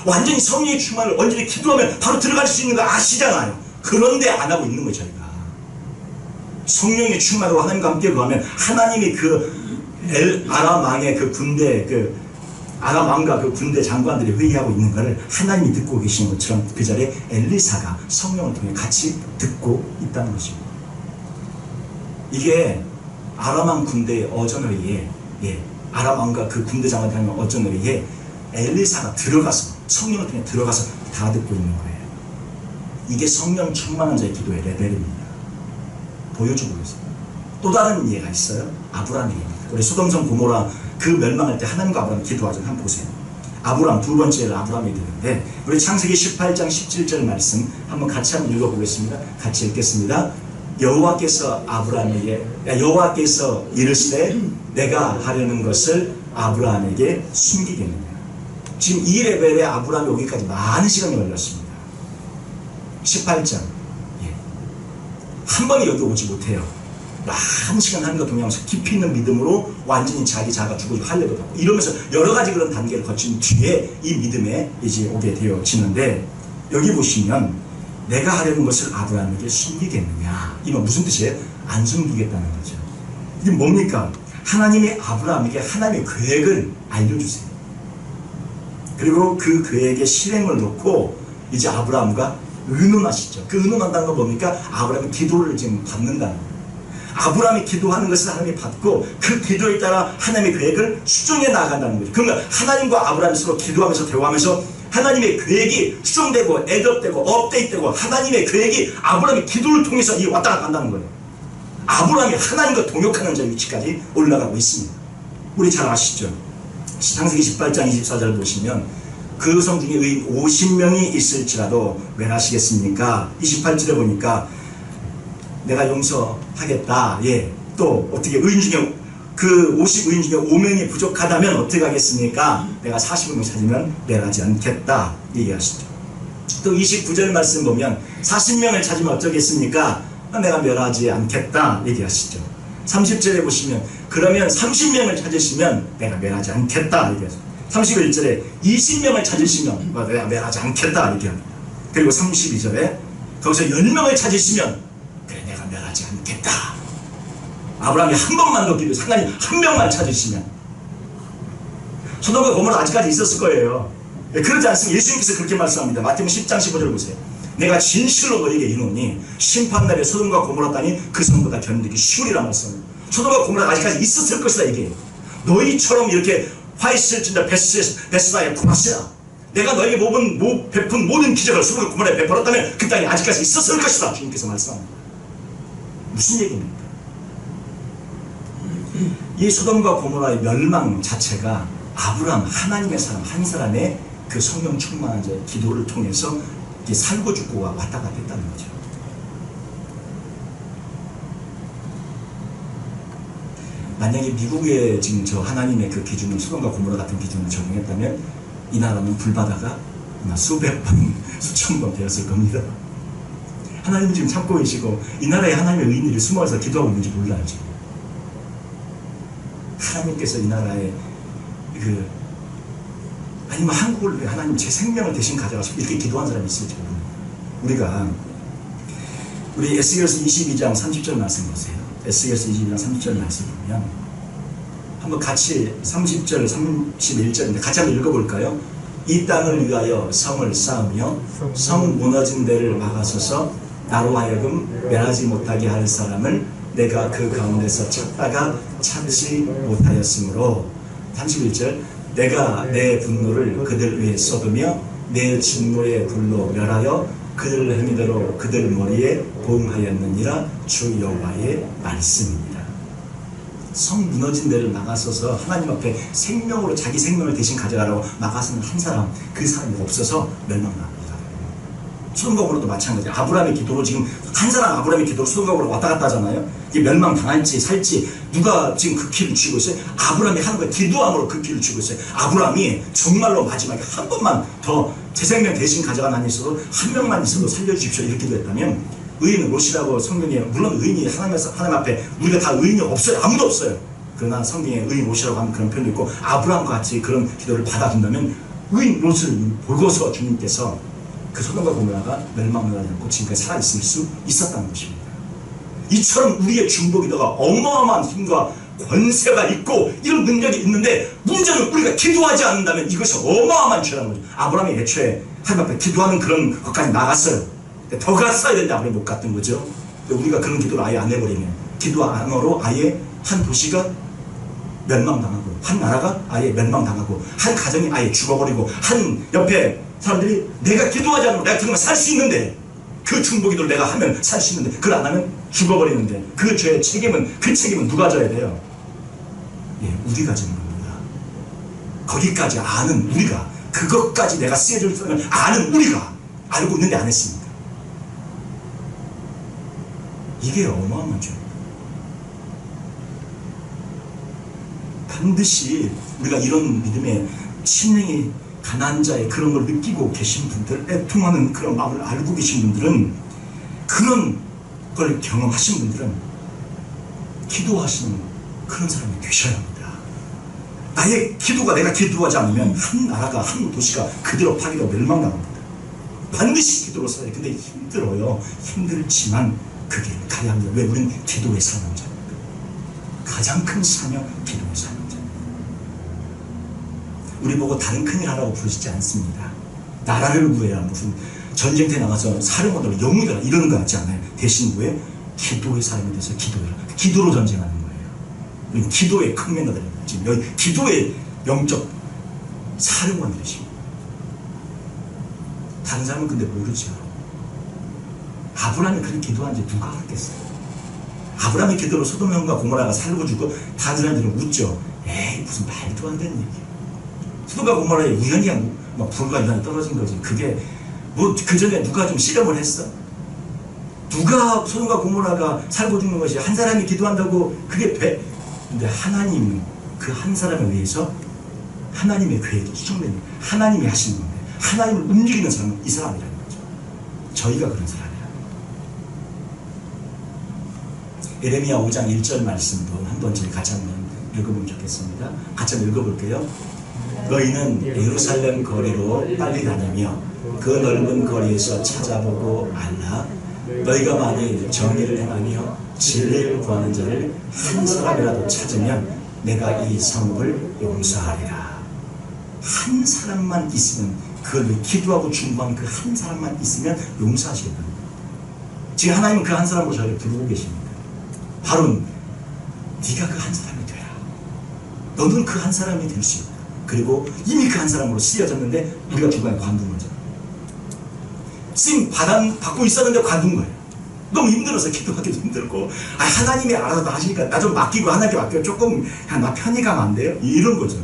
완전히 성령의 충만을 언제든지 기도하면 바로 들어갈 수 있는 거 아시잖아요. 그런데 안 하고 있는 거예요, 저희가. 성령의 충만으로 하나님과 함께 구하면 하나님이 아람 왕의 그 군대, 아람 왕과 그 군대 장관들이 회의하고 있는 것을 하나님이 듣고 계시는 것처럼 그 자리에 엘리사가 성령을 통해 같이 듣고 있다는 것입니다. 이게 아람 왕 군대의 어전회의에, 아람 왕과 그 군대 장관들이 하는 어전회의에 엘리사가 들어가서, 성령을 통해 들어가서 다 듣고 있는 거예요. 이게 성령 충만한 자의 기도의 레벨입니다. 보여주고 있어요. 또 다른 예가 있어요. 아브라함의 예입니다. 우리 소돔성 고모라 그 멸망할 때 하나님과 아브라함이 기도하죠. 한번 보세요. 아브라함, 두 번째로 아브라함이 되는데 우리 창세기 18장 17절 말씀 한번 같이 한번 읽어보겠습니다. 같이 읽겠습니다. 여호와께서 이르시되 내가 하려는 것을 아브라함에게 숨기겠느냐. 지금 이 레벨에 아브라함이 오기까지 많은 시간이 걸렸습니다. 18장. 한 번에 여기 오지 못해요. 많은 시간 하는 것 동의하면서 깊이 있는 믿음으로 완전히 자기 자가 죽어지고 할례도 받고 이러면서 여러 가지 그런 단계를 거친 뒤에 이 믿음에 이제 오게 되어지는데, 여기 보시면 내가 하려는 것을 아브라함에게 숨기겠느냐. 이건 무슨 뜻이에요? 안 숨기겠다는 거죠. 이게 뭡니까? 하나님이 아브라함에게 하나님의 계획을 알려주세요. 그리고 그 계획의 실행을 놓고 이제 아브라함과 의논하시죠. 그 의논한다는 건 뭡니까? 아브라함이 기도를 지금 받는다는 거예요. 아브라함이 기도하는 것을 하나님이 받고 그 기도에 따라 하나님의 계획을 수정해 나간다는 거죠. 그러니까 하나님과 아브라함이 서로 기도하면서 대화하면서 하나님의 계획이 수정되고 애드업되고 업데이트되고 하나님의 계획이 아브라함의 기도를 통해서 이 왔다 갔다 한다는 거예요. 아브라함이 하나님과 동역하는 자 위치까지 올라가고 있습니다. 우리 잘 아시죠? 창세기 18장 24절 보시면 그 성 중에 의인 50명이 있을지라도 왜 하시겠습니까? 28절에 보니까 내가 용서하겠다. 예. 또 어떻게 의인 중에 그 50의인 중에 5명이 부족하다면 어떻게 하겠습니까? 내가 40명을 찾으면 멸하지 않겠다 얘기하시죠. 또 29절 말씀 보면 40명을 찾으면 어쩌겠습니까? 내가 멸하지 않겠다 얘기하시죠. 30절에 보시면 그러면 30명을 찾으시면 내가 멸하지 않겠다 얘기하시죠. 31절에 20명을 찾으시면 내가 멸하지 않겠다 얘기합니다. 그리고 32절에 거기서 10명을 찾으시면 그래 내가 멸하지 않겠다. 아브라함이 한 번만 더 기도해서 하나님 한 명만 찾으시면 소돔과 고모라 아직까지 있었을 거예요. 그러지 않습니까? 예수님께서 그렇게 말씀합니다. 마태복음 10장 15절 보세요. 내가 진실로 너에게 이르노니 심판날에 소돔과 고모라 땅이 그 성보다 견디기 쉬우리라 말씀합니다. 소돔과 고모라가 아직까지 있었을 것이다 이게. 너희처럼 이렇게 화이슬진다 베스다야 구라시라. 내가 너에게 베푼 모든 기적을 소돔과 고모라에 베풀었다면 그 땅이 아직까지 있었을 것이다. 주님께서 말씀합니다. 무슨 얘기입니까? 이 소돔과 고모라의 멸망 자체가 아브라함 하나님의 사람 한 사람의 그 성령 충만한 자의 기도를 통해서 이게 살고 죽고가 왔다 갔다 했다는 거죠. 만약에 미국에 지금 저 하나님의 그 기준을 소돔과 고모라 같은 기준을 적용했다면 이 나라는 불바다가 수백 번, 수천 번 되었을 겁니다. 하나님은 지금 참고 계시고 이 나라에 하나님의 의인들이 숨어서 기도하고 있는지 몰라요. 지금. 하나님께서 이 나라에 아니면 한국을 위해 하나님 제 생명을 대신 가져가서 이렇게 기도한 사람이 있을지 모릅니다. 우리 에스겔서 22장 30절 말씀 보세요. 에스겔서 22장 30절 말씀 보면 한번 같이 30절 31절인데 같이 한번 읽어볼까요? 이 땅을 위하여 성을 쌓으며 성 무너진 데를 막아서서 나로 하여금 멸하지 못하게 할 사람을 내가 그 가운데서 찾다가 찾지 못하였으므로 31절 내가 내 분노를 그들 위에 쏟으며 내 진노의 불로 멸하여 그들 행위대로 그들 머리에 보응하였느니라. 주 여호와의 말씀입니다. 성 무너진 데를 막아서서 하나님 앞에 생명으로 자기 생명을 대신 가져가라고 막아서는 한 사람, 그 사람이 없어서 멸망합니다. 소돔과 고모라도 마찬가지예요. 아브라함의 기도로 지금 한 사람 아브라함의 기도로 소돔과 고모라 왔다 갔다 하잖아요. 이게 멸망당할지 살지 누가 지금 그 길을 쥐고 있어요? 아브라함이 하는 거예요. 기도함으로 그 길을 쥐고 있어요. 아브라함이 정말로 마지막에 한 번만 더 제 생명 대신 가져간 한이 있어도 한 명만 있어도 살려주십시오 이렇게 기도했다면 의인은 롯이라고 성경에 물론 의인이 하나님 앞에 우리가 다 의인이 없어요. 아무도 없어요. 그러나 성경에 의인 롯이라고 하는 그런 표현도 있고 아브라함과 같이 그런 기도를 받아준다면 의인 롯을 보고서 주님께서 그 소돔과 고모라가 멸망하지 않고 지금까지 살아있을 수 있었다는 것입니다. 이처럼 우리의 중보기도가 어마어마한 힘과 권세가 있고 이런 능력이 있는데 문제는 우리가 기도하지 않는다면 이것이 어마어마한 죄라는 거죠. 아브라함이 애초에 하나님 앞에 기도하는 그런 것까지 나갔어요. 더 갔어야 되는데 아브라함이 못 갔던 거죠. 우리가 그런 기도를 아예 안 해버리면 기도 안으로 아예 한 도시가 멸망당하고 한 나라가 아예 멸망당하고 한 가정이 아예 죽어버리고 한 옆에 사람들이 내가 기도하지 않으면 내가 그러면 살 수 있는데 그 중보기도를 내가 하면 살 수 있는데 그걸 안 하면 죽어버리는데 그 죄의 책임은 그 책임은 누가 져야 돼요? 예, 우리가 지는 겁니다. 거기까지 아는 우리가 그것까지 내가 쓰여줄 수 있는 아는 우리가 알고 있는데 안 했습니다. 이게 어마어마한 죄입니다. 반드시 우리가 이런 믿음의 심령이 가난한 자의 그런 걸 느끼고 계신 분들, 애통하는 그런 마음을 알고 계신 분들은 그런 걸 경험하신 분들은 기도하시는 그런 사람이 되셔야 합니다. 나의 기도가 내가 기도하지 않으면 한 나라가 한 도시가 그대로 파괴되고 멸망당합니다. 반드시 기도로 살아야 돼. 근데 힘들어요. 힘들지만 그게 가야 합니다. 왜? 우리는 기도에 사는 자입니다. 가장 큰 사명 기도에 사는 자. 우리 보고 다른 큰일 하라고 부르시지 않습니다. 나라를 구해야 무슨 전쟁터에 나가서 사령관으로 영웅이 되라 이러는 거 같지 않아요. 대신 왜? 기도의 사람이 돼서 기도로 전쟁하는 거예요. 우리는 기도의 커맨더들입니다. 지금 여기 기도의 영적 사령관들이십니다. 다른 사람은 근데 모르죠. 아브라함이 그렇게 기도하는지 누가 알겠어요? 아브라함의 기도로 소돔과 고모라가 살고 죽고 다른 사람들은 웃죠. 에이, 무슨 말도 안 되는 얘기야. 소돔과 고모라에 우연히 막 불과 유한이 떨어진 거지. 그게 뭐 그 전에 누가 좀 실험을 했어? 누가 소돔과 고모라가 살고 죽는 것이 한 사람이 기도한다고 그게 돼? 근데 하나님은 그 한 사람을 위해서 하나님의 계획이 수정된 하나님이 하시는 건데 하나님을 움직이는 사람은 이 사람이라는 거죠. 저희가 그런 사람이에요. 예레미야 5장 1절 말씀도 한번 저희 같이 한번 읽어보면 좋겠습니다. 같이 한번 읽어볼게요. 너희는 예루살렘 거리로 빨리 다니며 그 넓은 거리에서 찾아보고 알라. 너희가 만일 정의를 행하며 진리를 구하는 자를 한 사람이라도 찾으면 내가 이 성읍을 용서하리라. 한 사람만 있으면, 그걸 기도하고 중보한 그 한 사람만 있으면 용서하시겠다. 지금 하나님은 그 한 사람으로 저희를 부르고 계십니다. 바로 네가 그 한 사람이 되라. 너는 그 한 사람이 될 수 있다. 그리고 이미 그 한 사람으로 쓰여졌는데 우리가 기도에 관둔 거죠. 지금 받고 있었는데 관둔 거예요. 너무 힘들어서 기도하기도 힘들고, 하나님이 알아서 하시니까 나 좀 맡기고 하나님께 맡겨. 조금 나 편히 가면 안 돼요? 이런 거죠.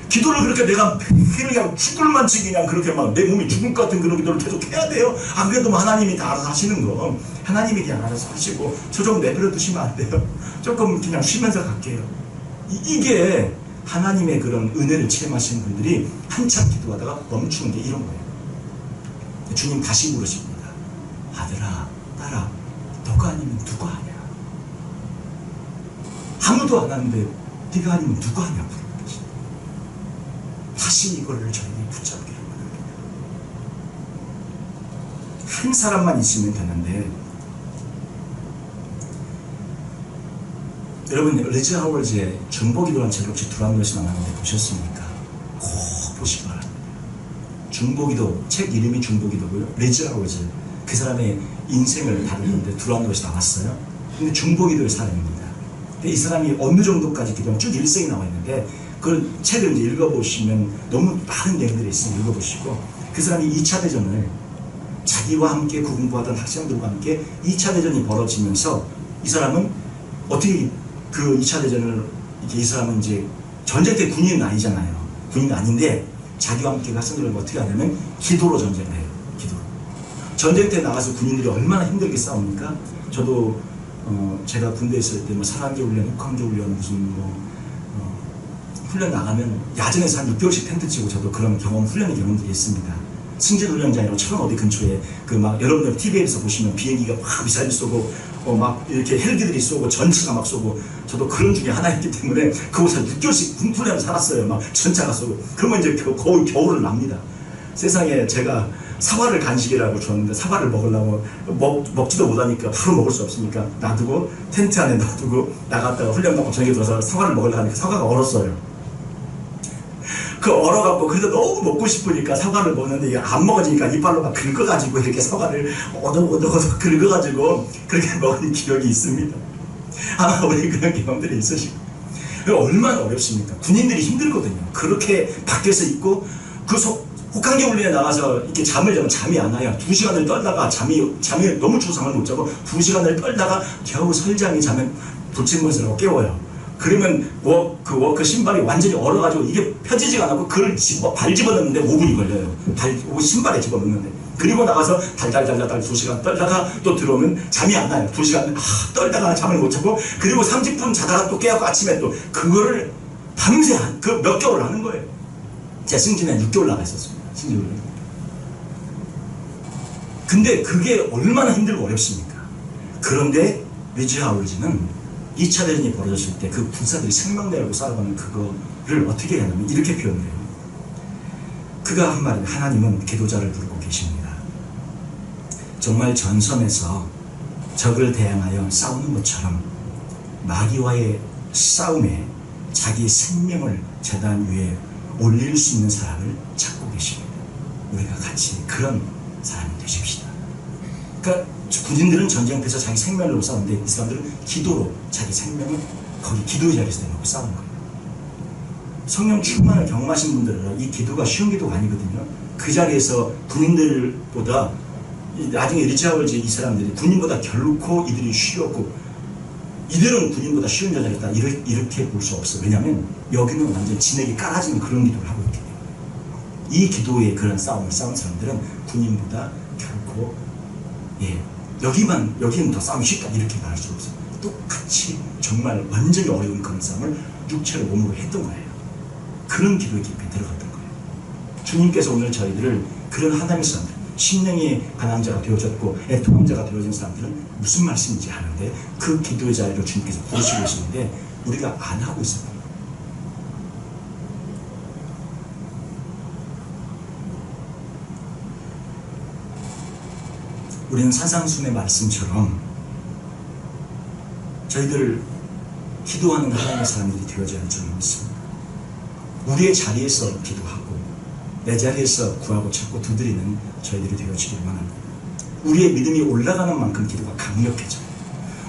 기도를 그렇게 내가 그냥 죽을 만치 그냥 그렇게 막 내 몸이 죽을 것 같은 그런 기도를 계속 해야 돼요? 안 그래도 뭐 하나님이 다 알아서 하시는 거, 하나님이 그냥 알아서 하시고 저 좀 내버려 두시면 안 돼요? 조금 그냥 쉬면서 갈게요. 이게 하나님의 그런 은혜를 체험하시는 분들이 한참 기도하다가 멈추는 게 이런 거예요. 주님 다시 물으십니다. 아들아, 딸아, 너가 아니면 누가 하냐? 아무도 안 하는데 네가 아니면 누가 하냐? 다시 이거를 저희가 붙잡기를 원합니다. 한 사람만 있으면 되는데, 여러분 리즈 하월즈의 중보기도라는 책을 혹시 두란노에서 나왔는데 보셨습니까? 꼭 보시기 바랍니다. 중보기도, 책 이름이 중보기도고요. 리즈 하월즈, 그 사람의 인생을 다루는데 두란노에서 나왔어요. 근데 중보기도의 사람입니다. 근데 이 사람이 어느 정도까지 기도하면 쭉 일생이 나와 있는데, 그 책을 이제 읽어보시면 너무 많은 내용들이 있으니 읽어보시고, 그 사람이 2차 대전을 자기와 함께 구공부하던 학생들과 함께 2차 대전이 벌어지면서 이 사람은 어떻게 그 2차 대전을, 이 사람은 이제 전쟁 때 군인은 아니잖아요. 군인은 아닌데 자기와 함께 학생들과 어떻게 하냐면 기도로 전쟁을 해요. 기도로. 전쟁 때 나가서 군인들이 얼마나 힘들게 싸웁니까? 저도 제가 군대에 있을 때 뭐 사랑개 훈련, 혹한개 훈련, 무슨 훈련 나가면 야전에서 한 6개월씩 텐트 치고 저도 그런 훈련의 경험들이 있습니다. 승진 훈련장이라고 철원 어디 근처에 그 막 여러분들 TV에서 보시면 비행기가 막 미사일 쏘고 막 이렇게 헬기들이 쏘고 전차가 막 쏘고, 저도 그런 중에 하나였기 때문에 그곳에서 6개월씩 훈련을 살았어요. 막 전차가 쏘고. 그러면 이제 거의 겨울을 납니다. 세상에 제가 사과를 간식이라고 줬는데 사과를 먹으려고 먹지도 못하니까 바로 먹을 수 없으니까 놔두고 텐트 안에 놔두고 나갔다가 훈련 받고 저녁에 들어서 사과를 먹으려고 하니까 사과가 얼었어요. 그 얼어갖고 그래도 너무 먹고 싶으니까 사과를 먹는데 이게 안 먹어지니까 이빨로 막 긁어가지고 이렇게 사과를 오덕오덕 긁어가지고 그렇게 먹은 기억이 있습니다. 아마 우리 그런 경험들이 있으시고. 얼마나 어렵습니까? 군인들이 힘들거든요. 그렇게 밖에서 있고 혹한기 훈련에 나가서 이렇게 잠을 자면 잠이 안 와요. 2시간을 떨다가 잠이 너무 추워서 잠을 못 자고 2시간을 떨다가 겨우 설장이 자면 도침문스라고 깨워요. 그러면 워크 신발이 완전히 얼어가지고 이게 펴지지가 않고 그걸 발 집어넣는데 5분이 걸려요. 신발에 집어넣는데. 그리고 나가서 달달달달 2시간 떨다가 또 들어오면 잠이 안 나요. 2시간 떨다가 잠을 못 자고, 그리고 30분 자다가 또 깨갖고 아침에 또 그거를 밤새 그 몇 개월 하는 거예요. 제가 승진에 6개월 나가 있었습니다. 승진을. 근데 그게 얼마나 힘들고 어렵습니까? 그런데 리즈 하월즈는 2차 대전이 벌어졌을 때 그 군사들이 생명내라고 싸워가는 그거를 어떻게 하냐면 이렇게 표현해요. 그가 한 말은, 하나님은 기도자를 부르고 계십니다. 정말 전선에서 적을 대항하여 싸우는 것처럼 마귀와의 싸움에 자기 생명을 제단 위에 올릴 수 있는 사람을 찾고 계십니다. 우리가 같이 그런 사람이 되십시다. 그러니까 군인들은 전쟁터에서 자기 생명을 놓고 싸우는데 이 사람들은 기도로 자기 생명을 거기 기도의 자리에서 내놓고 싸우는 거예요. 성령 충만을 경험하신 분들은 이 기도가 쉬운 기도가 아니거든요. 그 자리에서 군인들보다 나중에 리차월즈 이 사람들이 군인보다 결코 이들이 쉬웠고 이들은 군인보다 쉬운 자리다 이렇게 볼 수 없어. 왜냐하면 여기는 완전 진에게 깔아지는 그런 기도를 하고 있기 때문에 이 기도의 그런 싸움을 싸운 사람들은 군인보다 결코 여기는 더 싸움이 쉽다 이렇게 말할 수 없어요. 똑같이 정말 완전히 어려운 그런 싸움을 육체로 몸으로 했던 거예요. 그런 기도의 깊이 들어갔던 거예요. 주님께서 오늘 저희들을 그런 하나님의 사람들, 심령이 가난한 자가 되어졌고 애통한 자가 되어진 사람들은 무슨 말씀인지 하는데 그 기도의 자리로 주님께서 부르시고 계시는데 우리가 안 하고 있어요. 우리는 산상순의 말씀처럼 저희들 기도하는 하나님의 사람들이 되어져야 할 줄 믿습니다. 우리의 자리에서 기도하고 내 자리에서 구하고 찾고 두드리는 저희들이 되어지길 원합니다. 우리의 믿음이 올라가는 만큼 기도가 강력해져요.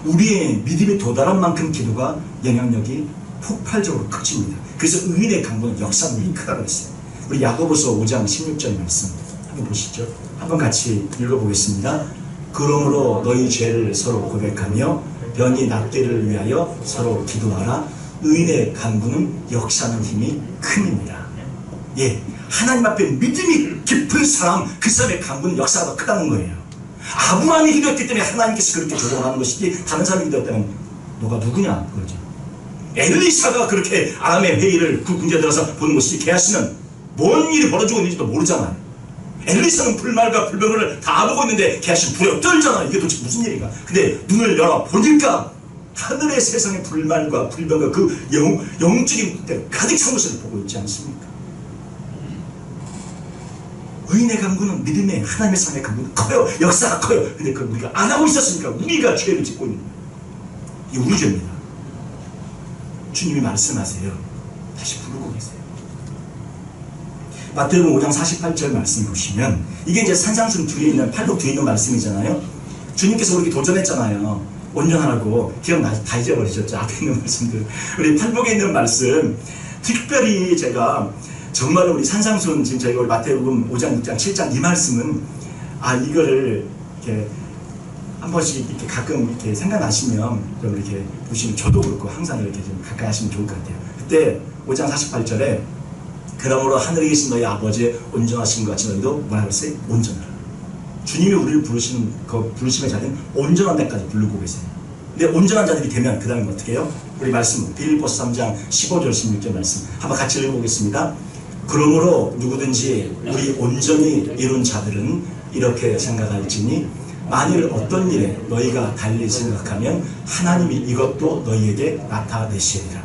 우리의 믿음이 도달한 만큼 기도가 영향력이 폭발적으로 커집니다. 그래서 의인의 강도는 역사능력이 크다고 했어요. 우리 야고보서 5장 16절 말씀 한번 보시죠. 한번 같이 읽어보겠습니다. 그러므로 너희 죄를 서로 고백하며 변이 낫기를 위하여 서로 기도하라. 의인의 간구는 역사는 힘이 큽니다. 하나님 앞에 믿음이 깊은 사람, 그 사람의 간구는 역사가 더 크다는 거예요. 아브라함이 기도했기 때문에 하나님께서 그렇게 조종하는 것이지 다른 사람이 기도했다면 너가 누구냐 그러죠. 엘리사가 그렇게 아람의 회의를 그 군대에 들어서 보는 것이지 게하시는 뭔 일이 벌어지고 있는지도 모르잖아요. 엘리사는 불말과 불병을 다 보고 있는데 게하시는 불에 떨잖아. 이게 도대체 무슨 일인가. 근데 눈을 열어 보니까 하늘의 세상의 불말과 불병과 그 영적인 가득 찬 것을 보고 있지 않습니까? 의인의 강구는 믿음의 하나님의 삶의 강구는 커요. 역사가 커요. 근데 그걸 우리가 안 하고 있었으니까 우리가 죄를 짓고 있는 거예요. 이게 우리 죄입니다. 주님이 말씀하세요. 다시 부르고 계세요. 마태복음 5장 48절 말씀 보시면 이게 이제 산상순 뒤에 있는 팔복 뒤에 있는 말씀이잖아요. 주님께서 우리에게 도전했잖아요. 온전하라고. 다 잊어버리셨죠? 앞에 있는 말씀들. 우리 팔복에 있는 말씀 특별히 제가 정말 우리 산상순 지금 저희가 우리 마태복음 5장, 6장, 7장 이 말씀은 이거를 이렇게 한 번씩 이렇게 가끔 이렇게 생각나시면 좀 이렇게 보시면 저도 그렇고 항상 이렇게 좀 가까이 하시면 좋을 것 같아요. 그때 5장 48절에 그러므로 하늘에 계신 너희 아버지의 온전하신 것 같이 너희도 뭐라고 했어요? 온전하라. 주님이 우리를 부르시는 그 부르심의 자리는 온전한 데까지 부르고 계세요. 근데 온전한 자들이 되면 그 다음에 어떻게 해요? 우리 말씀 빌립보서 3장 15절 16절 말씀 한번 같이 읽어보겠습니다. 그러므로 누구든지 우리 온전히 이룬 자들은 이렇게 생각할지니 만일 어떤 일에 너희가 달리 생각하면 하나님이 이것도 너희에게 나타내시리라.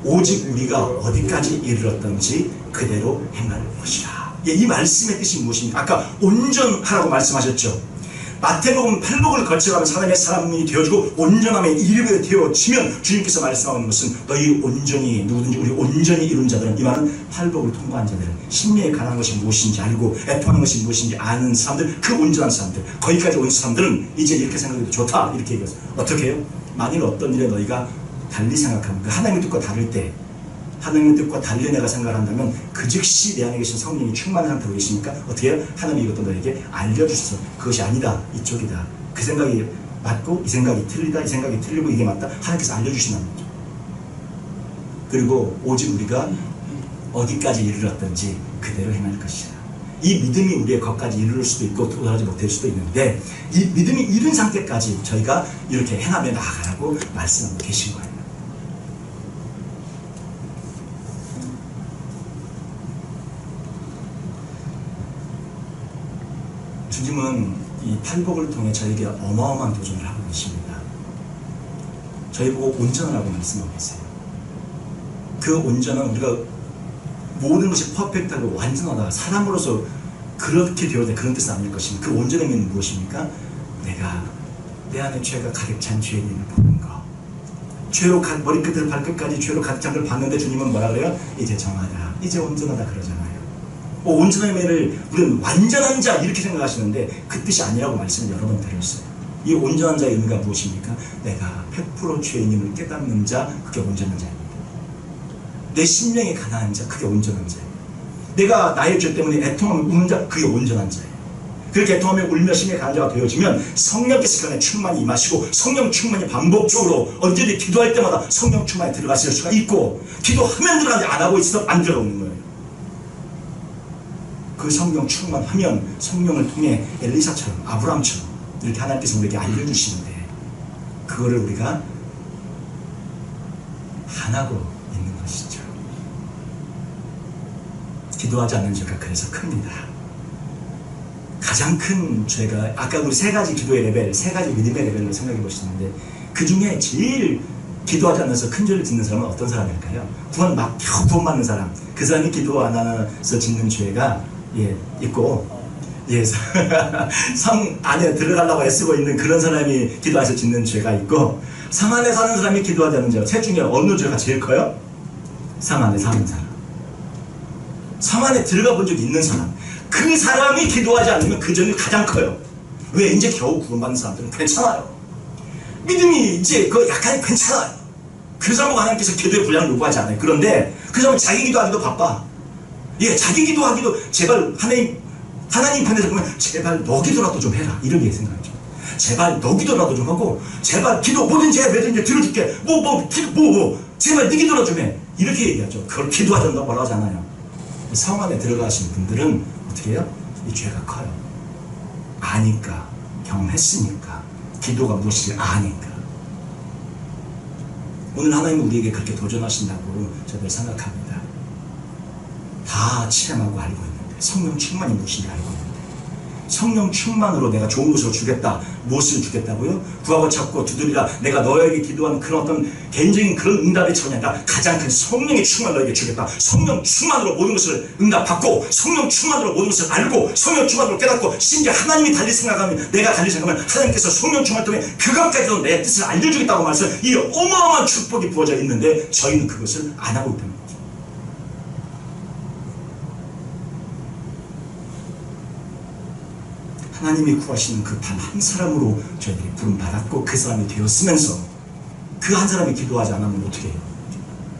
오직 우리가 어디까지 이르렀던지 그대로 행할 것이라. 이 말씀의 뜻이 무엇입니까? 아까 온전하라고 말씀하셨죠. 마태복음 팔복을 거쳐가면서 하나님의 사람이 되어주고 온전함에 이르게 되어지면 주님께서 말씀하는 것은 너희 온전히 누구든지 우리 온전히 이룬 자들은 이 말은 팔복을 통과한 자들은 심리에 관한 것이 무엇인지 알고 애통하는 것이 무엇인지 아는 사람들, 그 온전한 사람들, 거기까지 온 사람들은 이제 이렇게 생각해도 좋다 이렇게 얘기했어요. 어떻게 해요? 만일 어떤 일에 너희가 달리 생각하면 그 하나님의 뜻과 다를 때 하나님의 뜻과 달리 내가 생각을 한다면 그 즉시 내 안에 계신 성령이 충만한 상태로 계시니까 어떻게 해요? 하나님이 이것도 너에게 알려주셔서 그것이 아니다 이쪽이다 그 생각이 맞고 이 생각이 틀리다 이 생각이 틀리고 이게 맞다 하나님께서 알려주신다는 거죠. 그리고 오직 우리가 어디까지 이르렀던지 그대로 행할 것이다. 이 믿음이 우리의 것까지 이룰 수도 있고 도달하지 못할 수도 있는데 이 믿음이 이른 상태까지 저희가 이렇게 행하며 나아가라고 말씀하고 계신 거예요. 주님은 이 팔복을 통해 저에게 어마어마한 도전을 하고 계십니다. 저희 보고 온전하라고 말씀하고 계세요. 그 온전은 우리가 모든 것이 퍼펙트하고 완전하다 사람으로서 그렇게 되어야 돼 그런 뜻은 아닐 것입니다. 그 온전의 의미는 무엇입니까? 내가 내 안에 죄가 가득 찬 죄인을 보는 거. 죄로 머리끝에서 발끝까지 죄로 가득 찬 걸 봤는데 주님은 뭐라 그래요? 이제 정하다 이제 온전하다 그러잖아요. 온전한 예배를 우리는 완전한 자 이렇게 생각하시는데 그 뜻이 아니라고 말씀을 여러 번 드렸어요. 이 온전한 자의 의미가 무엇입니까? 내가 100% 죄인임을 깨닫는 자, 그게 온전한 자입니다. 내 심령이 가난한 자, 그게 온전한 자예요. 내가 나의 죄 때문에 애통하며 우는 자, 그게 온전한 자예요. 그렇게 애통하며 울며 심에 가난 자가 되어지면 성령께서 그 안에 충만히 임하시고 성령 충만이 반복적으로 언제든지 기도할 때마다 성령 충만이 들어가실 수가 있고 기도하면 들어가는데 안 하고 있어도 안 들어오는 거예요. 그 성령 충만하면 성령을 통해 엘리사처럼 아브라함처럼 이렇게 하나님께서 우리에게 알려주시는데 그거를 우리가 안 하고 있는 것이죠. 기도하지 않는 죄가 그래서 큽니다. 가장 큰 죄가 아까 우리 세 가지 기도의 레벨, 세 가지 믿음의 레벨로 생각해 보시는데 그 중에 제일 기도하지 않아서 큰 죄를 짓는 사람은 어떤 사람일까요? 겨우 구원받는 사람. 그 사람이 기도 안 하면서 짓는 죄가 있고 성 안에 들어가려고 애쓰고 있는 그런 사람이 기도해서 짓는 죄가 있고 성 안에 사는 사람이 기도하지 않는 죄. 셋 중에 어느 죄가 제일 커요? 성 안에 사는 사람. 성 안에 들어가 본 적이 있는 사람. 그 사람이 기도하지 않으면 그 죄는 가장 커요. 왜? 이제 겨우 구원받는 사람들은 괜찮아요. 믿음이 이제 약간 괜찮아요. 그 사람은 하나님께서 기도의 분량을 요구하지 않아요. 그런데 그 사람은 자기 기도하기도 바빠. 자기 기도하기도 제발 하나님 편에서 보면 제발 너 기도라도 좀 해라 이렇게 생각하죠. 제발 너 기도라도 좀 하고 제발 기도 뭐든지 해 뭐든지 들어줄게 제발 네 기도라도 좀 해 이렇게 얘기하죠. 그걸 기도하지 않는다고 뭐라 하지 않아요. 성 안에 들어가신 분들은 어떻게 해요? 이 죄가 커요. 아니까 경험했으니까 기도가 무엇인지 아니까 오늘 하나님은 우리에게 그렇게 도전하신다고 저들 생각합니다. 다 체험하고 알고 있는데 성령 충만이 무엇인지 알고 있는데 성령 충만으로 내가 좋은 것으로 주겠다. 무엇을 주겠다고요? 구하고 찾고 두드리라. 내가 너에게 기도하는 그런 어떤 개인적인 그런 응답의 차원이 아니라 가장 큰 성령의 충만을 너에게 주겠다. 성령 충만으로 모든 것을 응답받고 성령 충만으로 모든 것을 알고 성령 충만으로 깨닫고 심지어 하나님이 달리 생각하면 내가 달리 생각하면 하나님께서 성령 충만을 통해 그것까지도 내 뜻을 알려주겠다고 말해서 이 어마어마한 축복이 부어져 있는데 저희는 그것을 안 하고 있다는 거죠. 하나님이 구하시는 그 단 한 사람으로 저희들이 부름받았고 그 사람이 되었으면서 그 한 사람이 기도하지 않으면 어떻게 해요?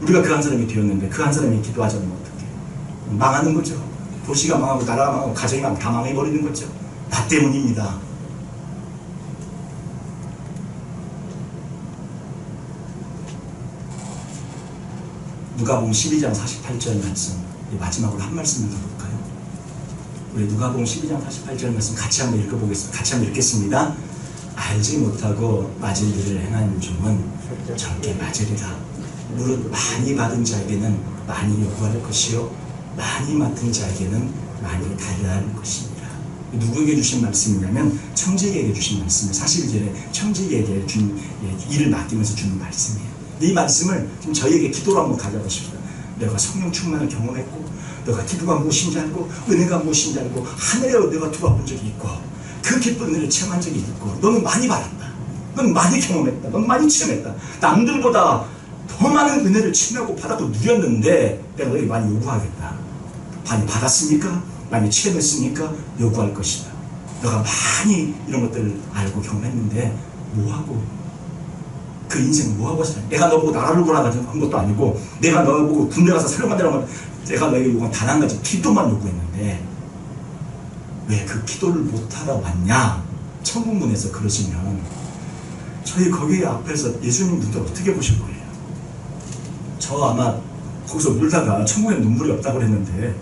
우리가 그 한 사람이 되었는데 그 한 사람이 기도하지 않으면 어떻게 해요? 망하는 거죠. 도시가 망하고 나라가 망하고 가정이 망하고 다 망해버리는 거죠. 나 때문입니다. 누가복음 12장 48절 말씀 마지막으로 한 말씀 읽어볼까요? 우리 누가복음 12장 48절 말씀 같이 한번 읽어보겠습니다. 같이 한번 읽겠습니다. 알지 못하고 맞을 일을 행하는 종은 적게 맞으리라. 무릇 많이 받은 자에게는 많이 요구할 것이요 많이 맡은 자에게는 많이 달라야 할 것입니다. 누구에게 주신 말씀이냐면 청지기에게 주신 말씀이에요. 사실 이제 청지기에게 준 일을 맡기면서 주는 말씀이에요. 이 말씀을 좀 저희에게 기도로 한번 가져보십시오. 내가 성령 충만을 경험했고 너가 기도가 무엇인지 알고 은혜가 무엇인지 알고 하늘에 내가 들어와 적이 있고 그 기쁜 은혜를 체험한 적이 있고 너는 많이 받았다. 넌 많이 경험했다. 넌 많이 체험했다. 남들보다 더 많은 은혜를 체험하고 받았고 누렸는데 내가 너에게 많이 요구하겠다. 많이 받았습니까? 많이 체험했으니까 요구할 것이다. 너가 많이 이런 것들을 알고 경험했는데 뭐하고 그 인생 뭐하고 살아? 내가 너보고 나라를 보라 한 것도 아니고 내가 너보고 군대 가서 사령관이라고 하면 내가 너에게 요구한 단 한 가지 기도만 요구했는데 왜 그 기도를 못하러 왔냐? 천국문에서 그러시면 저희 거기 앞에서 예수님 분들 어떻게 보실 거예요? 저 아마 거기서 울다가 천국에 눈물이 없다고 그랬는데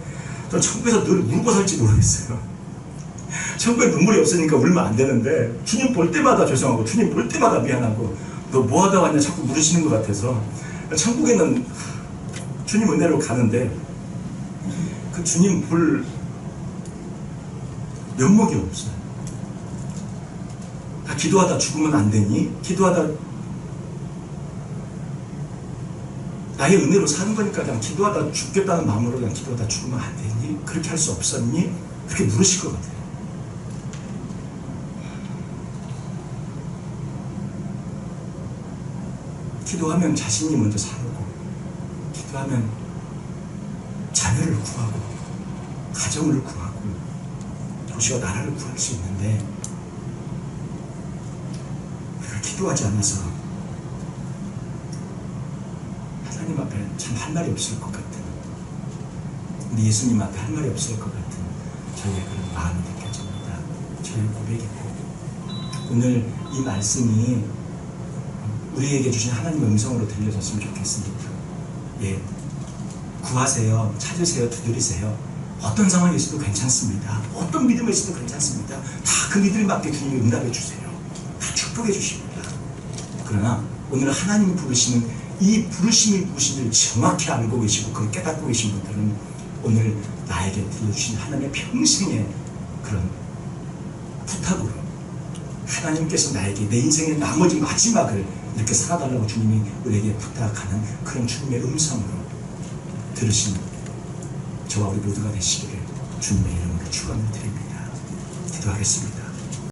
저 천국에서 늘 울고 살지 모르겠어요. 천국에 눈물이 없으니까 울면 안 되는데 주님 볼 때마다 죄송하고 주님 볼 때마다 미안하고 너 뭐하다 왔냐 자꾸 물으시는 것 같아서 천국에는 주님 은혜로 가는데 그 주님 볼 면목이 없어요. 다 기도하다 죽으면 안 되니? 기도하다 나의 은혜로 사는 거니까 그냥 기도하다 죽겠다는 마음으로 그냥 기도하다 죽으면 안 되니? 그렇게 할 수 없었니? 그렇게 물으실 것 같아요. 기도하면 자신이 먼저 살고 기도하면 자녀를 구하고 가정을 구하고 도시와 나라를 구할 수 있는데 우리가 기도하지 않아서 하나님 앞에 참 할 말이 없을 것 같은, 우리 예수님 앞에 할 말이 없을 것 같은 저희의 그런 마음이 느껴집니다. 저희의 고백이고, 오늘 이 말씀이 우리에게 주신 하나님의 음성으로 들려졌으면 좋겠습니다. 예, 구하세요, 찾으세요, 두드리세요. 어떤 상황에 있어도 괜찮습니다. 어떤 믿음에 있어도 괜찮습니다. 다 그 믿음에 맞게 주님이 응답해 주세요. 다 축복해 주십니다. 그러나 오늘 하나님이 부르시는 이 부르심이 무엇인지를 정확히 알고 계시고 그걸 깨닫고 계신 분들은 오늘 나에게 들려주신 하나님의 평생의 그런 부탁으로, 하나님께서 나에게 내 인생의 나머지 마지막을 이렇게 살아달라고 주님이 우리에게 부탁하는 그런 주님의 음성으로 들으신 저와 우리 모두가 되시기를 주님의 이름으로 축원을 드립니다. 기도하겠습니다.